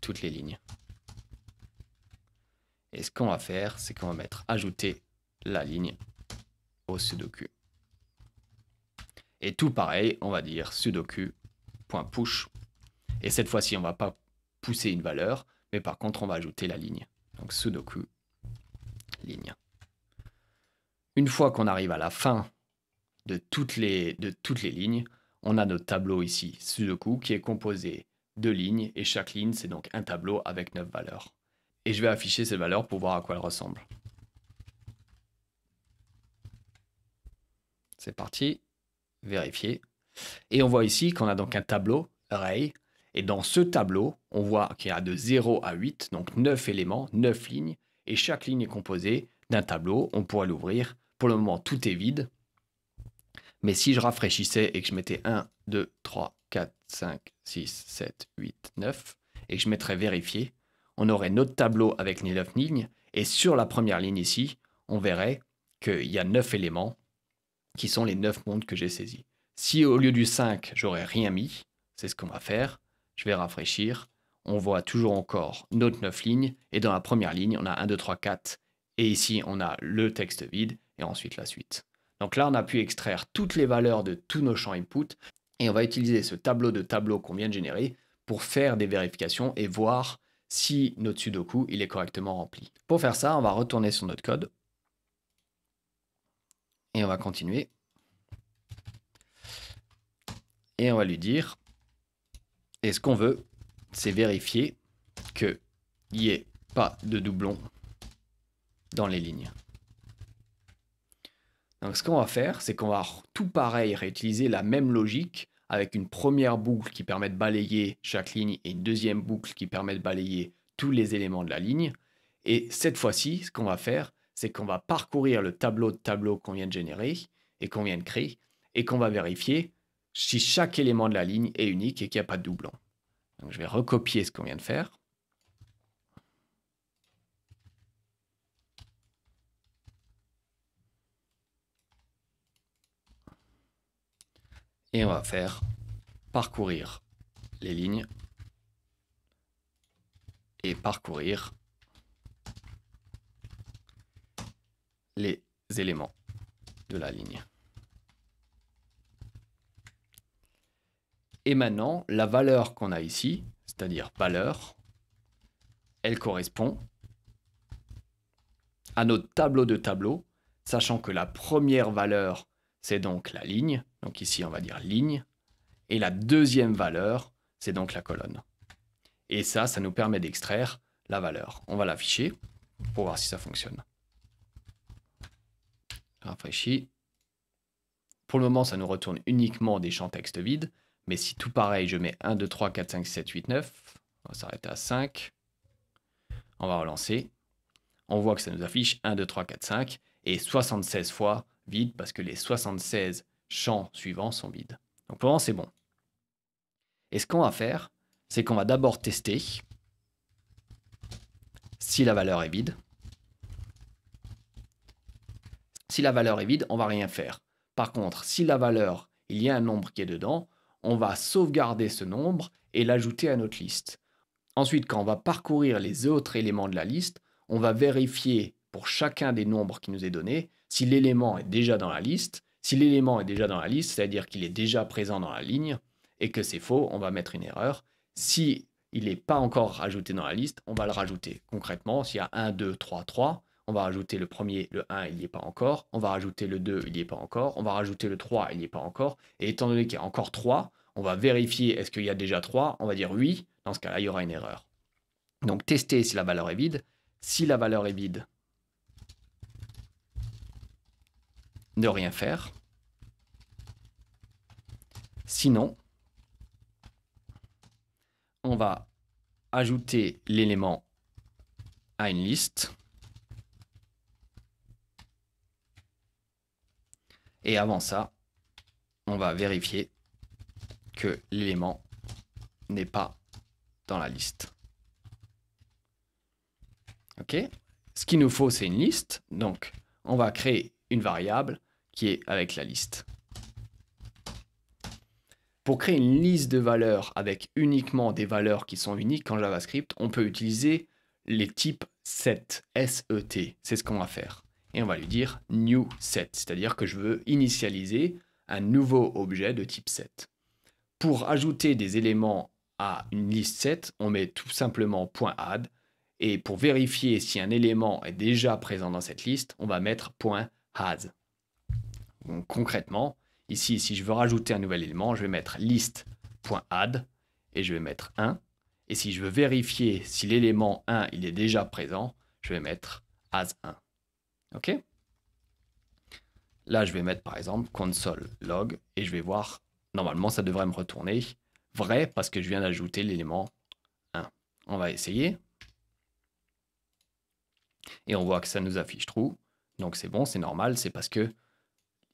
Speaker 1: toutes les lignes. Et ce qu'on va faire, c'est qu'on va mettre ajouter la ligne au Sudoku. Et tout pareil, on va dire sudoku.push. Et cette fois-ci, on ne va pas pousser une valeur, mais par contre, on va ajouter la ligne. Donc Sudoku ligne. Une fois qu'on arrive à la fin de toutes les lignes, on a notre tableau ici, Sudoku, qui est composé de lignes, et chaque ligne, c'est donc un tableau avec 9 valeurs. Et je vais afficher ces valeurs pour voir à quoi elles ressemblent. C'est parti, vérifier. Et on voit ici qu'on a donc un tableau, array, et dans ce tableau, on voit qu'il y a de 0 à 8, donc 9 éléments, 9 lignes, et chaque ligne est composée d'un tableau. On pourrait l'ouvrir. Pour le moment, tout est vide. Mais si je rafraîchissais et que je mettais 1, 2, 3, 4, 5, 6, 7, 8, 9, et que je mettrais vérifier, on aurait notre tableau avec les 9 lignes. Et sur la première ligne ici, on verrait qu'il y a 9 éléments qui sont les 9 mondes que j'ai saisis. Si au lieu du 5, j'aurais rien mis, c'est ce qu'on va faire. Je vais rafraîchir. On voit toujours encore notre 9 lignes. Et dans la première ligne, on a 1, 2, 3, 4. Et ici, on a le texte vide et ensuite la suite. Donc là, on a pu extraire toutes les valeurs de tous nos champs input. Et on va utiliser ce tableau de tableaux qu'on vient de générer pour faire des vérifications et voir si notre sudoku il est correctement rempli. Pour faire ça, on va retourner sur notre code. Et on va continuer. Et on va lui dire, et ce qu'on veut, c'est vérifier qu'il n'y ait pas de doublon dans les lignes. Donc ce qu'on va faire, c'est qu'on va tout pareil réutiliser la même logique avec une première boucle qui permet de balayer chaque ligne et une deuxième boucle qui permet de balayer tous les éléments de la ligne. Et cette fois-ci, ce qu'on va faire, c'est qu'on va parcourir le tableau de tableaux qu'on vient de générer et qu'on vient de créer et qu'on va vérifier si chaque élément de la ligne est unique et qu'il n'y a pas de doublon. Donc je vais recopier ce qu'on vient de faire. Et on va faire parcourir les lignes et parcourir les éléments de la ligne. Et maintenant, la valeur qu'on a ici, c'est-à-dire valeur, elle correspond à notre tableau de tableaux, sachant que la première valeur, c'est donc la ligne. Donc ici, on va dire ligne. Et la deuxième valeur, c'est donc la colonne. Et ça nous permet d'extraire la valeur. On va l'afficher pour voir si ça fonctionne. Rafraîchis. Pour le moment, ça nous retourne uniquement des champs texte vides. Mais si tout pareil, je mets 1, 2, 3, 4, 5, 6, 7, 8, 9. On va s'arrêter à 5. On va relancer. On voit que ça nous affiche 1, 2, 3, 4, 5. Et 76 fois vide parce que les 76 champs suivants sont vides. Donc pour le moment, c'est bon. Et ce qu'on va faire, c'est qu'on va d'abord tester si la valeur est vide. Si la valeur est vide, on ne va rien faire. Par contre, si la valeur, il y a un nombre qui est dedans, on va sauvegarder ce nombre et l'ajouter à notre liste. Ensuite, quand on va parcourir les autres éléments de la liste, on va vérifier pour chacun des nombres qui nous est donné si l'élément est déjà dans la liste. Si l'élément est déjà dans la liste, c'est-à-dire qu'il est déjà présent dans la ligne et que c'est faux, on va mettre une erreur. Si il n'est pas encore ajouté dans la liste, on va le rajouter. Concrètement, s'il y a 1, 2, 3, 3, on va rajouter le premier, le 1, il n'y est pas encore. On va rajouter le 2, il n'y est pas encore. On va rajouter le 3, il n'y est pas encore. Et étant donné qu'il y a encore 3, on va vérifier est-ce qu'il y a déjà 3. On va dire oui. Dans ce cas-là, il y aura une erreur. Donc, tester si la valeur est vide. Si la valeur est vide, ne rien faire. Sinon, on va ajouter l'élément à une liste. Et avant ça, on va vérifier que l'élément n'est pas dans la liste. OK? Ce qu'il nous faut, c'est une liste. Donc, on va créer une variable qui est avec la liste. Pour créer une liste de valeurs avec uniquement des valeurs qui sont uniques en JavaScript, on peut utiliser les types set, S-E-T. C'est ce qu'on va faire. Et on va lui dire new set, c'est-à-dire que je veux initialiser un nouveau objet de type set. Pour ajouter des éléments à une liste set, on met tout simplement .add. Et pour vérifier si un élément est déjà présent dans cette liste, on va mettre .has. Donc concrètement, ici, si je veux rajouter un nouvel élément, je vais mettre list.add et je vais mettre 1. Et si je veux vérifier si l'élément 1 il est déjà présent, je vais mettre as1. OK? Là, je vais mettre par exemple console log et je vais voir, normalement, ça devrait me retourner vrai parce que je viens d'ajouter l'élément 1. On va essayer. Et on voit que ça nous affiche true. Donc c'est bon, c'est normal, c'est parce que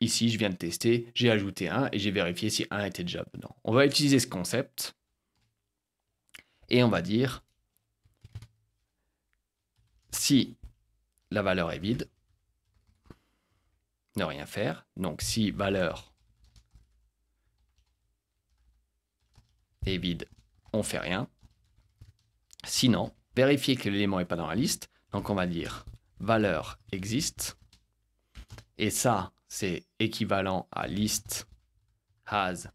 Speaker 1: ici, je viens de tester, j'ai ajouté 1 et j'ai vérifié si 1 était déjà dedans. On va utiliser ce concept et on va dire si la valeur est vide, ne rien faire. Donc si valeur est vide, on fait rien. Sinon, vérifier que l'élément n'est pas dans la liste. Donc on va dire valeur existe. Et ça, c'est équivalent à list has.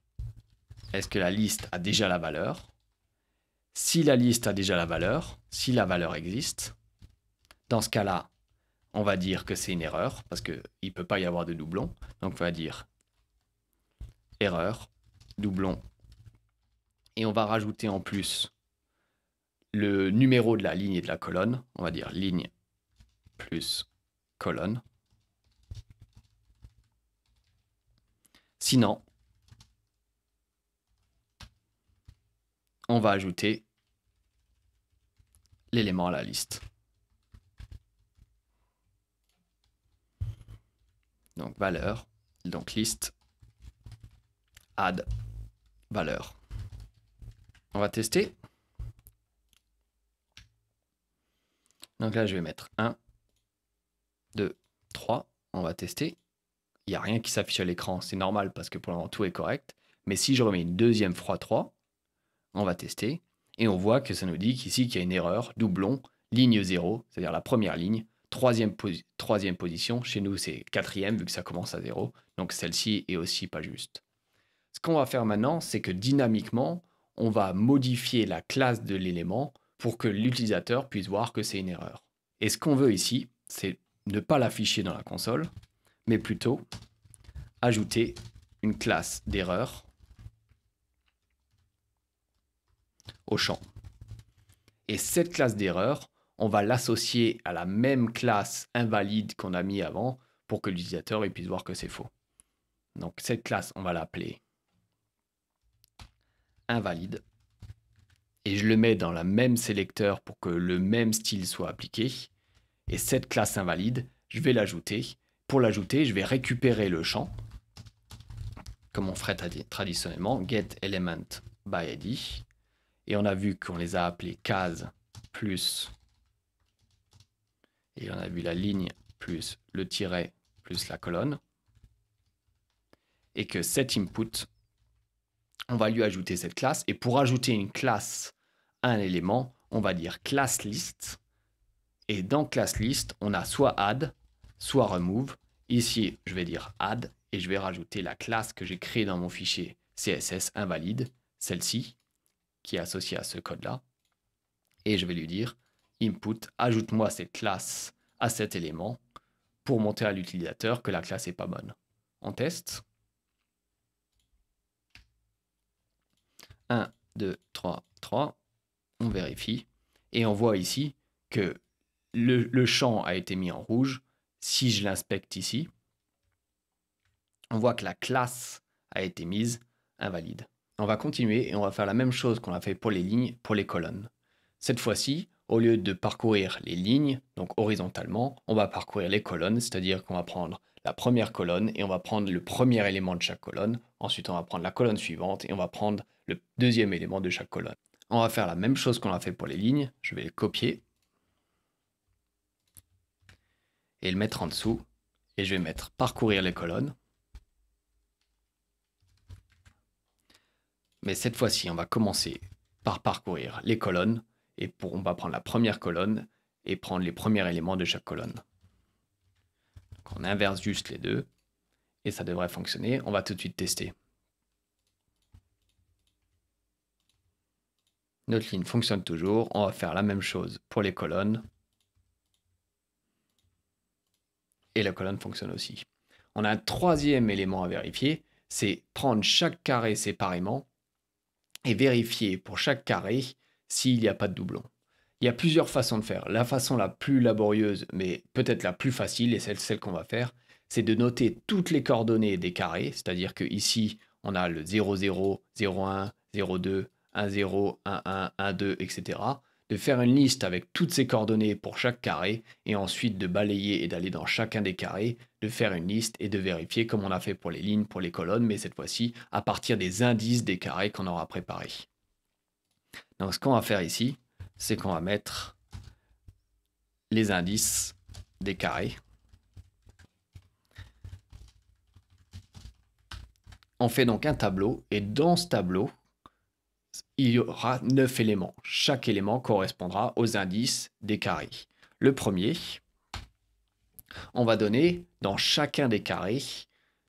Speaker 1: Est-ce que la liste a déjà la valeur? Si la liste a déjà la valeur, si la valeur existe, dans ce cas-là, on va dire que c'est une erreur parce qu'il ne peut pas y avoir de doublon. Donc on va dire erreur, doublon. Et on va rajouter en plus le numéro de la ligne et de la colonne. On va dire ligne plus colonne. Sinon, on va ajouter l'élément à la liste. Donc valeur, donc liste, add, valeur. On va tester. Donc là, je vais mettre 1, 2, 3. On va tester. Il n'y a rien qui s'affiche à l'écran. C'est normal parce que pour le moment, tout est correct. Mais si je remets une deuxième fois 3, on va tester. Et on voit que ça nous dit qu'ici, qu'il y a une erreur, doublon, ligne 0, c'est-à-dire la première ligne, troisième position. Chez nous, c'est quatrième vu que ça commence à 0. Donc celle-ci est aussi pas juste. Ce qu'on va faire maintenant, c'est que dynamiquement, on va modifier la classe de l'élément pour que l'utilisateur puisse voir que c'est une erreur. Et ce qu'on veut ici, c'est ne pas l'afficher dans la console, mais plutôt ajouter une classe d'erreur au champ. Et cette classe d'erreur, on va l'associer à la même classe invalide qu'on a mis avant pour que l'utilisateur puisse voir que c'est faux. Donc cette classe, on va l'appeler invalide. Et je le mets dans le même sélecteur pour que le même style soit appliqué. Et cette classe invalide, je vais l'ajouter. Pour l'ajouter, je vais récupérer le champ, comme on ferait traditionnellement, getElement by ID. Et on a vu qu'on les a appelés case plus, et on a vu la ligne plus le tiret plus la colonne. Et que cet input, on va lui ajouter cette classe. Et pour ajouter une classe à un élément, on va dire class list. Et dans class list, on a soit add, soit remove. Ici, je vais dire add et je vais rajouter la classe que j'ai créée dans mon fichier CSS invalide, celle-ci, qui est associée à ce code-là. Et je vais lui dire input, ajoute-moi cette classe à cet élément pour montrer à l'utilisateur que la classe n'est pas bonne. On teste. 1, 2, 3, 3. On vérifie. Et on voit ici que le champ a été mis en rouge. Si je l'inspecte ici, on voit que la classe a été mise invalide. On va continuer et on va faire la même chose qu'on a fait pour les lignes, pour les colonnes. Cette fois-ci, au lieu de parcourir les lignes, donc horizontalement, on va parcourir les colonnes, c'est-à-dire qu'on va prendre la première colonne et on va prendre le premier élément de chaque colonne. Ensuite, on va prendre la colonne suivante et on va prendre le deuxième élément de chaque colonne. On va faire la même chose qu'on a fait pour les lignes. Je vais le copier et le mettre en dessous. Et je vais mettre parcourir les colonnes. Mais cette fois-ci, on va commencer par parcourir les colonnes. Et on va prendre la première colonne et prendre les premiers éléments de chaque colonne. Donc on inverse juste les deux. Et ça devrait fonctionner. On va tout de suite tester. Notre ligne fonctionne toujours. On va faire la même chose pour les colonnes. Et la colonne fonctionne aussi. On a un troisième élément à vérifier. C'est prendre chaque carré séparément et vérifier pour chaque carré s'il n'y a pas de doublon. Il y a plusieurs façons de faire. La façon la plus laborieuse, mais peut-être la plus facile, et celle qu'on va faire, c'est de noter toutes les coordonnées des carrés. C'est-à-dire qu'ici, on a le 00, 01, 02, 10, 11, 12, etc. de faire une liste avec toutes ces coordonnées pour chaque carré, et ensuite de balayer et d'aller dans chacun des carrés, de faire une liste et de vérifier comme on a fait pour les lignes, pour les colonnes, mais cette fois-ci à partir des indices des carrés qu'on aura préparés. Donc ce qu'on va faire ici, c'est qu'on va mettre les indices des carrés. On fait donc un tableau, et dans ce tableau, il y aura 9 éléments. Chaque élément correspondra aux indices des carrés. Le premier, on va donner dans chacun des carrés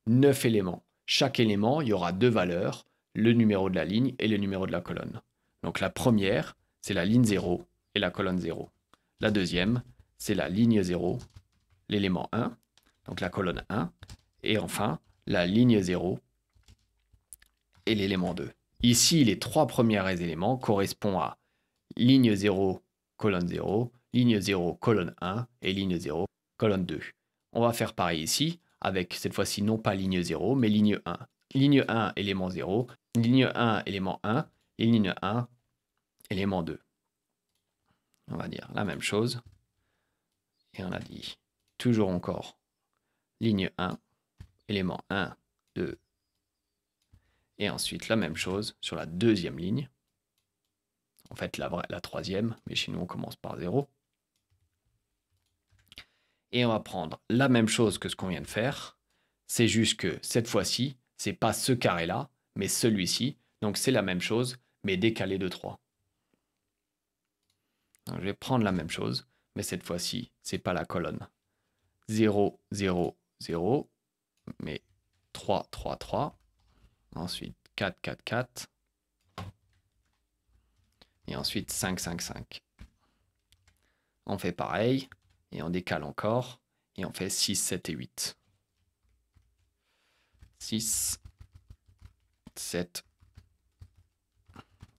Speaker 1: 9 éléments. Chaque élément, il y aura 2 valeurs, le numéro de la ligne et le numéro de la colonne. Donc la première, c'est la ligne 0 et la colonne 0. La deuxième, c'est la ligne 0, l'élément 1, donc la colonne 1. Et enfin, la ligne 0 et l'élément 2. Ici, les 3 premiers éléments correspondent à ligne 0, colonne 0, ligne 0, colonne 1 et ligne 0, colonne 2. On va faire pareil ici, avec cette fois-ci non pas ligne 0, mais ligne 1. Ligne 1, élément 0, ligne 1, élément 1, et ligne 1, élément 2. On va dire la même chose. Et on a dit toujours encore ligne 1, élément 1, 2, et ensuite la même chose sur la deuxième ligne. En fait, la troisième, mais chez nous, on commence par 0. Et on va prendre la même chose que ce qu'on vient de faire. C'est juste que cette fois-ci, c'est pas ce carré-là, mais celui-ci. Donc c'est la même chose, mais décalé de 3. Donc, je vais prendre la même chose, mais cette fois-ci, c'est pas la colonne 0, 0, 0, mais 3, 3, 3. Ensuite 4, 4, 4. Et ensuite 5, 5, 5. On fait pareil, et on décale encore, et on fait 6, 7 et 8. 6, 7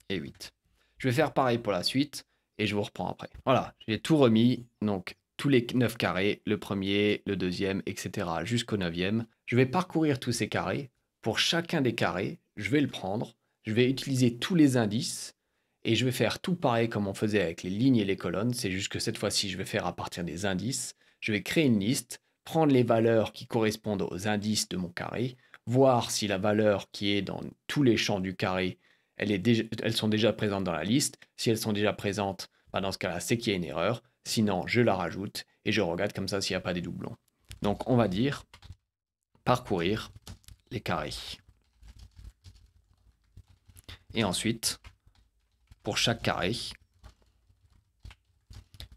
Speaker 1: et 8. Je vais faire pareil pour la suite, et je vous reprends après. Voilà, j'ai tout remis, donc tous les 9 carrés, le premier, le deuxième, etc. jusqu'au 9e. Je vais parcourir tous ces carrés. Pour chacun des carrés, je vais le prendre, je vais utiliser tous les indices, et je vais faire tout pareil comme on faisait avec les lignes et les colonnes. C'est juste que cette fois-ci, je vais faire à partir des indices. Je vais créer une liste, prendre les valeurs qui correspondent aux indices de mon carré, voir si la valeur qui est dans tous les champs du carré, elles sont déjà présentes dans la liste. Si elles sont déjà présentes, bah dans ce cas-là, c'est qu'il y a une erreur. Sinon, je la rajoute et je regarde comme ça s'il n'y a pas des doublons. Donc, on va dire parcourir les carrés. Et ensuite, pour chaque carré,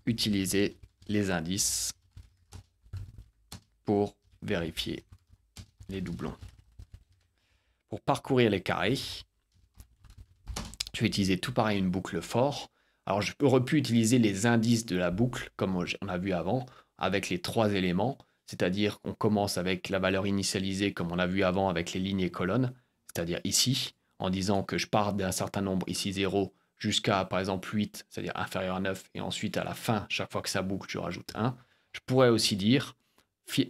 Speaker 1: utiliser les indices pour vérifier les doublons. Pour parcourir les carrés, je vais utiliser tout pareil une boucle for. Alors, j'aurais pu utiliser les indices de la boucle, comme on a vu avant, avec les 3 éléments, c'est-à-dire qu'on commence avec la valeur initialisée, comme on a vu avant avec les lignes et colonnes, c'est-à-dire ici, en disant que je pars d'un certain nombre, ici 0, jusqu'à par exemple 8, c'est-à-dire inférieur à 9, et ensuite à la fin, chaque fois que ça boucle, je rajoute 1. Je pourrais aussi dire,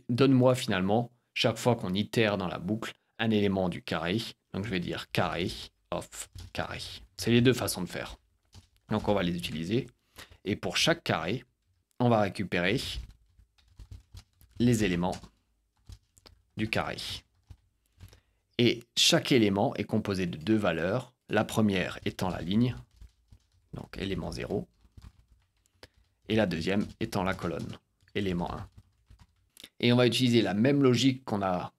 Speaker 1: donne-moi finalement, chaque fois qu'on itère dans la boucle, un élément du carré. Donc je vais dire carré of carré. C'est les deux façons de faire. Donc on va les utiliser. Et pour chaque carré, on va récupérer les éléments du carré. Et chaque élément est composé de 2 valeurs. La première étant la ligne, donc élément 0. Et la deuxième étant la colonne, élément 1. Et on va utiliser la même logique qu'on a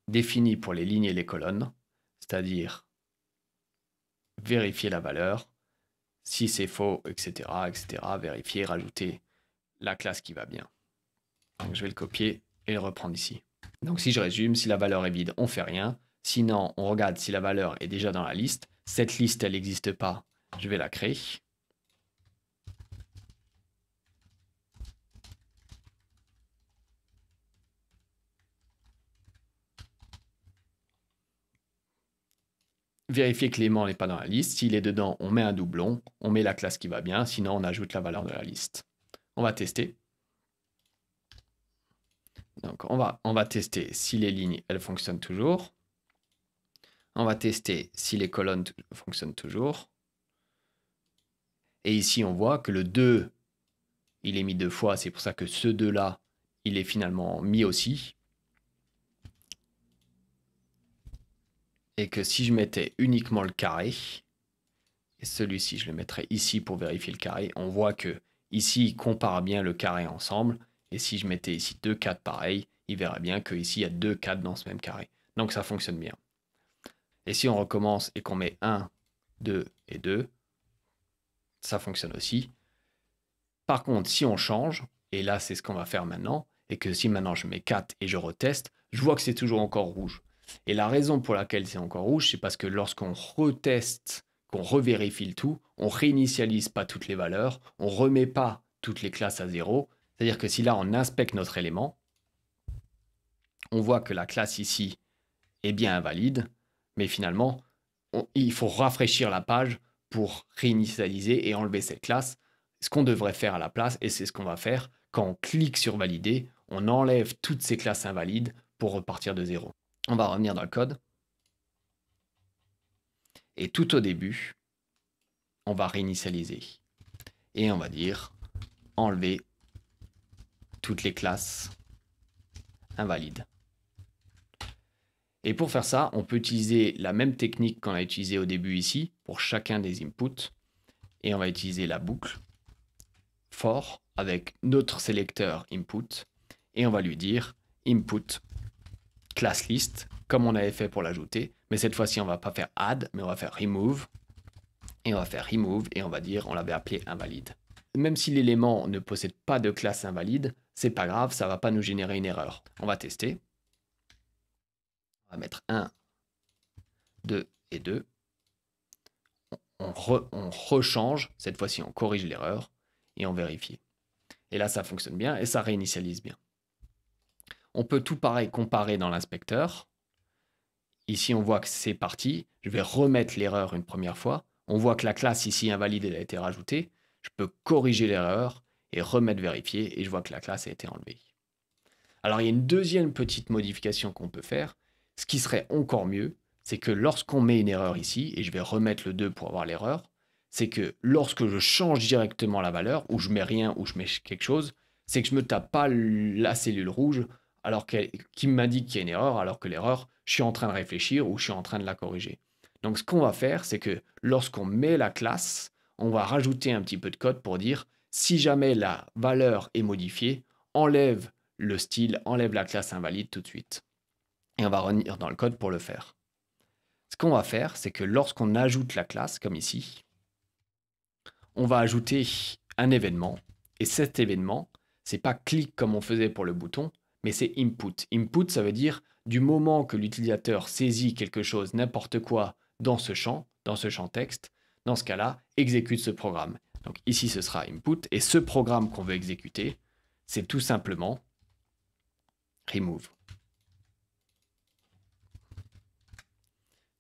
Speaker 1: définie pour les lignes et les colonnes, c'est-à-dire vérifier la valeur, si c'est faux, etc., etc., vérifier, rajouter la classe qui va bien. Donc je vais le copier et le reprendre ici. Donc si je résume, si la valeur est vide, on ne fait rien. Sinon, on regarde si la valeur est déjà dans la liste. Cette liste, elle n'existe pas, je vais la créer. Vérifier que l'élément n'est pas dans la liste. S'il est dedans, on met un doublon, on met la classe qui va bien, sinon on ajoute la valeur de la liste. On va tester. Donc on va tester si les lignes, elles fonctionnent toujours. On va tester si les colonnes fonctionnent toujours. Et ici, on voit que le 2, il est mis 2 fois. C'est pour ça que ce 2-là, il est finalement mis aussi. Et que si je mettais uniquement le carré, et celui-ci, je le mettrais ici pour vérifier le carré, on voit que ici, il compare bien le carré ensemble. Et si je mettais ici 2 4 pareils, il verra bien qu'ici, il y a 2 4 dans ce même carré. Donc ça fonctionne bien. Et si on recommence et qu'on met 1, 2 et 2, ça fonctionne aussi. Par contre, si on change, et là c'est ce qu'on va faire maintenant, et que si maintenant je mets 4 et je reteste, je vois que c'est toujours encore rouge. Et la raison pour laquelle c'est encore rouge, c'est parce que lorsqu'on reteste, qu'on revérifie le tout, on réinitialise pas toutes les valeurs, on remet pas toutes les classes à 0. C'est-à-dire que si là on inspecte notre élément, on voit que la classe ici est bien invalide, mais finalement, il faut rafraîchir la page pour réinitialiser et enlever cette classe. Ce qu'on devrait faire à la place, et c'est ce qu'on va faire, quand on clique sur valider, on enlève toutes ces classes invalides pour repartir de zéro. On va revenir dans le code. Et tout au début, on va réinitialiser. Et on va dire enlever toutes les classes invalides. Et pour faire ça, on peut utiliser la même technique qu'on a utilisée au début ici, pour chacun des inputs. Et on va utiliser la boucle for avec notre sélecteur input. Et on va lui dire input class list, comme on avait fait pour l'ajouter. Mais cette fois-ci, on ne va pas faire add, mais on va faire remove. Et on va faire remove et on va dire, on l'avait appelé invalide. Même si l'élément ne possède pas de classe invalide, c'est pas grave, ça ne va pas nous générer une erreur. On va tester. On va mettre 1, 2 et 2. On rechange, cette fois-ci on corrige l'erreur et on vérifie. Et là ça fonctionne bien et ça réinitialise bien. On peut tout pareil comparer dans l'inspecteur. Ici on voit que c'est parti, je vais remettre l'erreur une première fois. On voit que la classe ici invalide elle a été rajoutée. Je peux corriger l'erreur et remettre vérifier et je vois que la classe a été enlevée. Alors il y a une deuxième petite modification qu'on peut faire. Ce qui serait encore mieux, c'est que lorsqu'on met une erreur ici, et je vais remettre le 2 pour avoir l'erreur, c'est que lorsque je change directement la valeur, ou je mets rien, ou je mets quelque chose, c'est que je ne me tape pas la cellule rouge qui m'indique qu'il y a une erreur, alors que l'erreur, je suis en train de réfléchir ou je suis en train de la corriger. Donc ce qu'on va faire, c'est que lorsqu'on met la classe, on va rajouter un petit peu de code pour dire si jamais la valeur est modifiée, enlève le style, enlève la classe invalide tout de suite. Et on va revenir dans le code pour le faire. Ce qu'on va faire, c'est que lorsqu'on ajoute la classe, comme ici, on va ajouter un événement. Et cet événement, c'est pas click comme on faisait pour le bouton, mais c'est input. Input, ça veut dire du moment que l'utilisateur saisit quelque chose, n'importe quoi, dans ce champ texte, dans ce cas-là, exécute ce programme. Donc ici, ce sera input. Et ce programme qu'on veut exécuter, c'est tout simplement remove.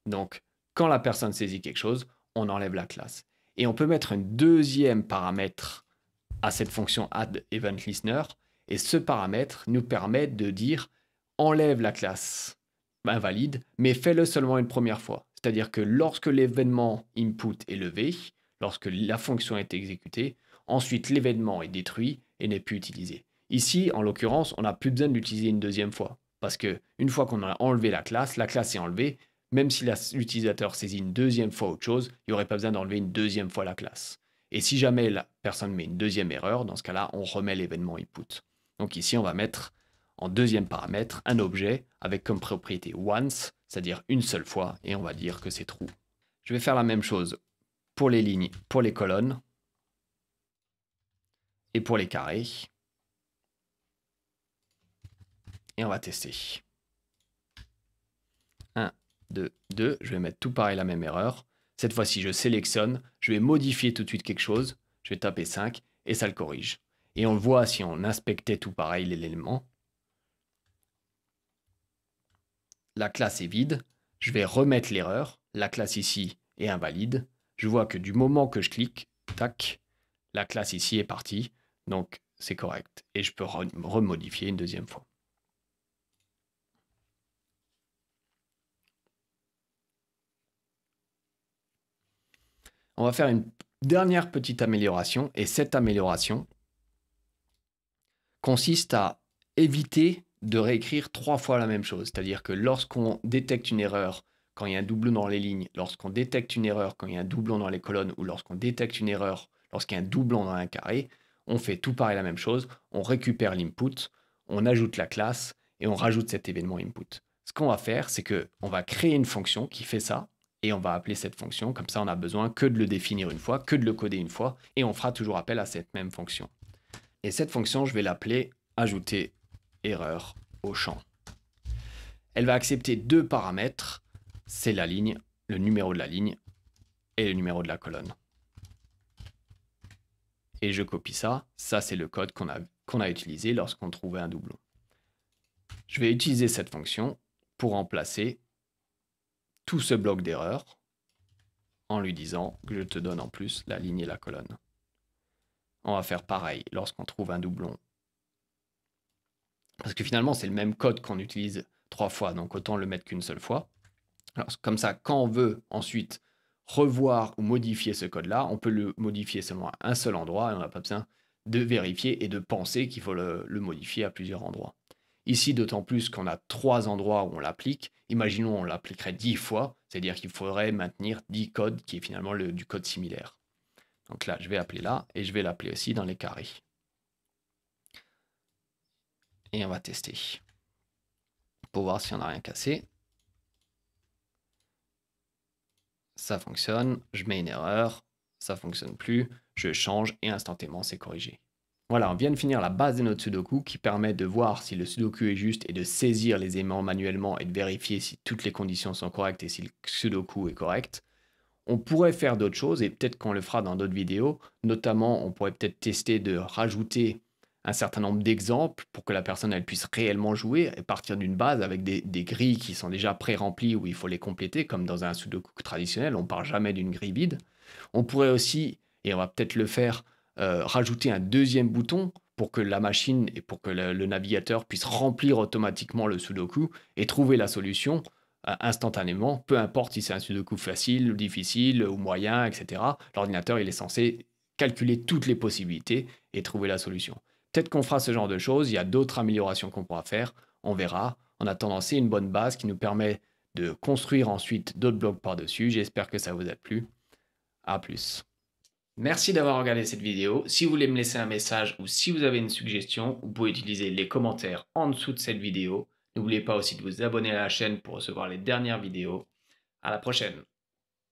Speaker 1: Donc, quand la personne saisit quelque chose, on enlève la classe. Et on peut mettre un deuxième paramètre à cette fonction add_event_listener. Et ce paramètre nous permet de dire enlève la classe invalide, mais fais-le seulement une première fois. C'est-à-dire que lorsque l'événement input est levé, lorsque la fonction est exécutée, ensuite l'événement est détruit et n'est plus utilisé. Ici, en l'occurrence, on n'a plus besoin de l'utiliser une deuxième fois. Parce qu'une fois qu'on a enlevé la classe est enlevée. Même si l'utilisateur saisit une deuxième fois autre chose, il n'y aurait pas besoin d'enlever une deuxième fois la classe. Et si jamais la personne met une deuxième erreur, dans ce cas-là, on remet l'événement input. Donc ici, on va mettre en deuxième paramètre un objet avec comme propriété once, c'est-à-dire une seule fois, et on va dire que c'est true. Je vais faire la même chose pour les lignes, pour les colonnes et pour les carrés. Et on va tester. 1, 2, 2. Je vais mettre tout pareil la même erreur. Cette fois-ci, je sélectionne, je vais modifier tout de suite quelque chose. Je vais taper 5 et ça le corrige. Et on le voit si on inspectait tout pareil l'élément. La classe est vide. Je vais remettre l'erreur. La classe ici est invalide. Je vois que du moment que je clique, tac, la classe ici est partie. Donc c'est correct. Et je peux remodifier une deuxième fois. On va faire une Dernière petite amélioration, et cette amélioration consiste à éviter de réécrire 3 fois la même chose. C'est-à-dire que lorsqu'on détecte une erreur quand il y a un doublon dans les lignes, lorsqu'on détecte une erreur quand il y a un doublon dans les colonnes, ou lorsqu'on détecte une erreur lorsqu'il y a un doublon dans un carré, on fait tout pareil la même chose, on récupère l'input, on ajoute la classe et on rajoute cet événement input. Ce qu'on va faire, c'est qu'on va créer une fonction qui fait ça, et on va appeler cette fonction, comme ça on a besoin que de le définir une fois, que de le coder une fois, et on fera toujours appel à cette même fonction. Et cette fonction, je vais l'appeler ajouter erreur au champ. Elle va accepter 2 paramètres, c'est la ligne, le numéro de la ligne et le numéro de la colonne. Et je copie ça, ça c'est le code qu'on a utilisé lorsqu'on trouvait un doublon. Je vais utiliser cette fonction pour remplacer tout ce bloc d'erreur en lui disant que je te donne en plus la ligne et la colonne. On va faire pareil lorsqu'on trouve un doublon. Parce que finalement, c'est le même code qu'on utilise 3 fois, donc autant le mettre qu'une seule fois. Alors, comme ça, quand on veut ensuite revoir ou modifier ce code-là, on peut le modifier seulement à un seul endroit et on n'a pas besoin de vérifier et de penser qu'il faut le modifier à plusieurs endroits. Ici, d'autant plus qu'on a 3 endroits où on l'applique. Imaginons on l'appliquerait 10 fois, c'est-à-dire qu'il faudrait maintenir 10 codes qui est finalement du code similaire. Donc là, je vais appeler là et je vais l'appeler aussi dans les carrés. Et on va tester pour voir si on n'a rien cassé. Ça fonctionne, je mets une erreur, ça fonctionne plus, je change et instantanément c'est corrigé. Voilà, on vient de finir la base de notre Sudoku qui permet de voir si le Sudoku est juste et de saisir les éléments manuellement et de vérifier si toutes les conditions sont correctes et si le Sudoku est correct. On pourrait faire d'autres choses et peut-être qu'on le fera dans d'autres vidéos. Notamment, on pourrait peut-être tester de rajouter un certain nombre d'exemples pour que la personne elle puisse réellement jouer et partir d'une base avec des grilles qui sont déjà pré-remplies où il faut les compléter, comme dans un Sudoku traditionnel, on ne part jamais d'une grille vide. On pourrait aussi, et on va peut-être le faire, rajouter un deuxième bouton pour que la machine et pour que le navigateur puisse remplir automatiquement le Sudoku et trouver la solution instantanément, peu importe si c'est un Sudoku facile, ou difficile, ou moyen, etc. L'ordinateur il est censé calculer toutes les possibilités et trouver la solution. Peut-être qu'on fera ce genre de choses, il y a d'autres améliorations qu'on pourra faire, on verra. En attendant, c'est une bonne base qui nous permet de construire ensuite d'autres blocs par-dessus. J'espère que ça vous a plu. À plus. Merci d'avoir regardé cette vidéo. Si vous voulez me laisser un message ou si vous avez une suggestion, vous pouvez utiliser les commentaires en dessous de cette vidéo. N'oubliez pas aussi de vous abonner à la chaîne pour recevoir les dernières vidéos. À la prochaine.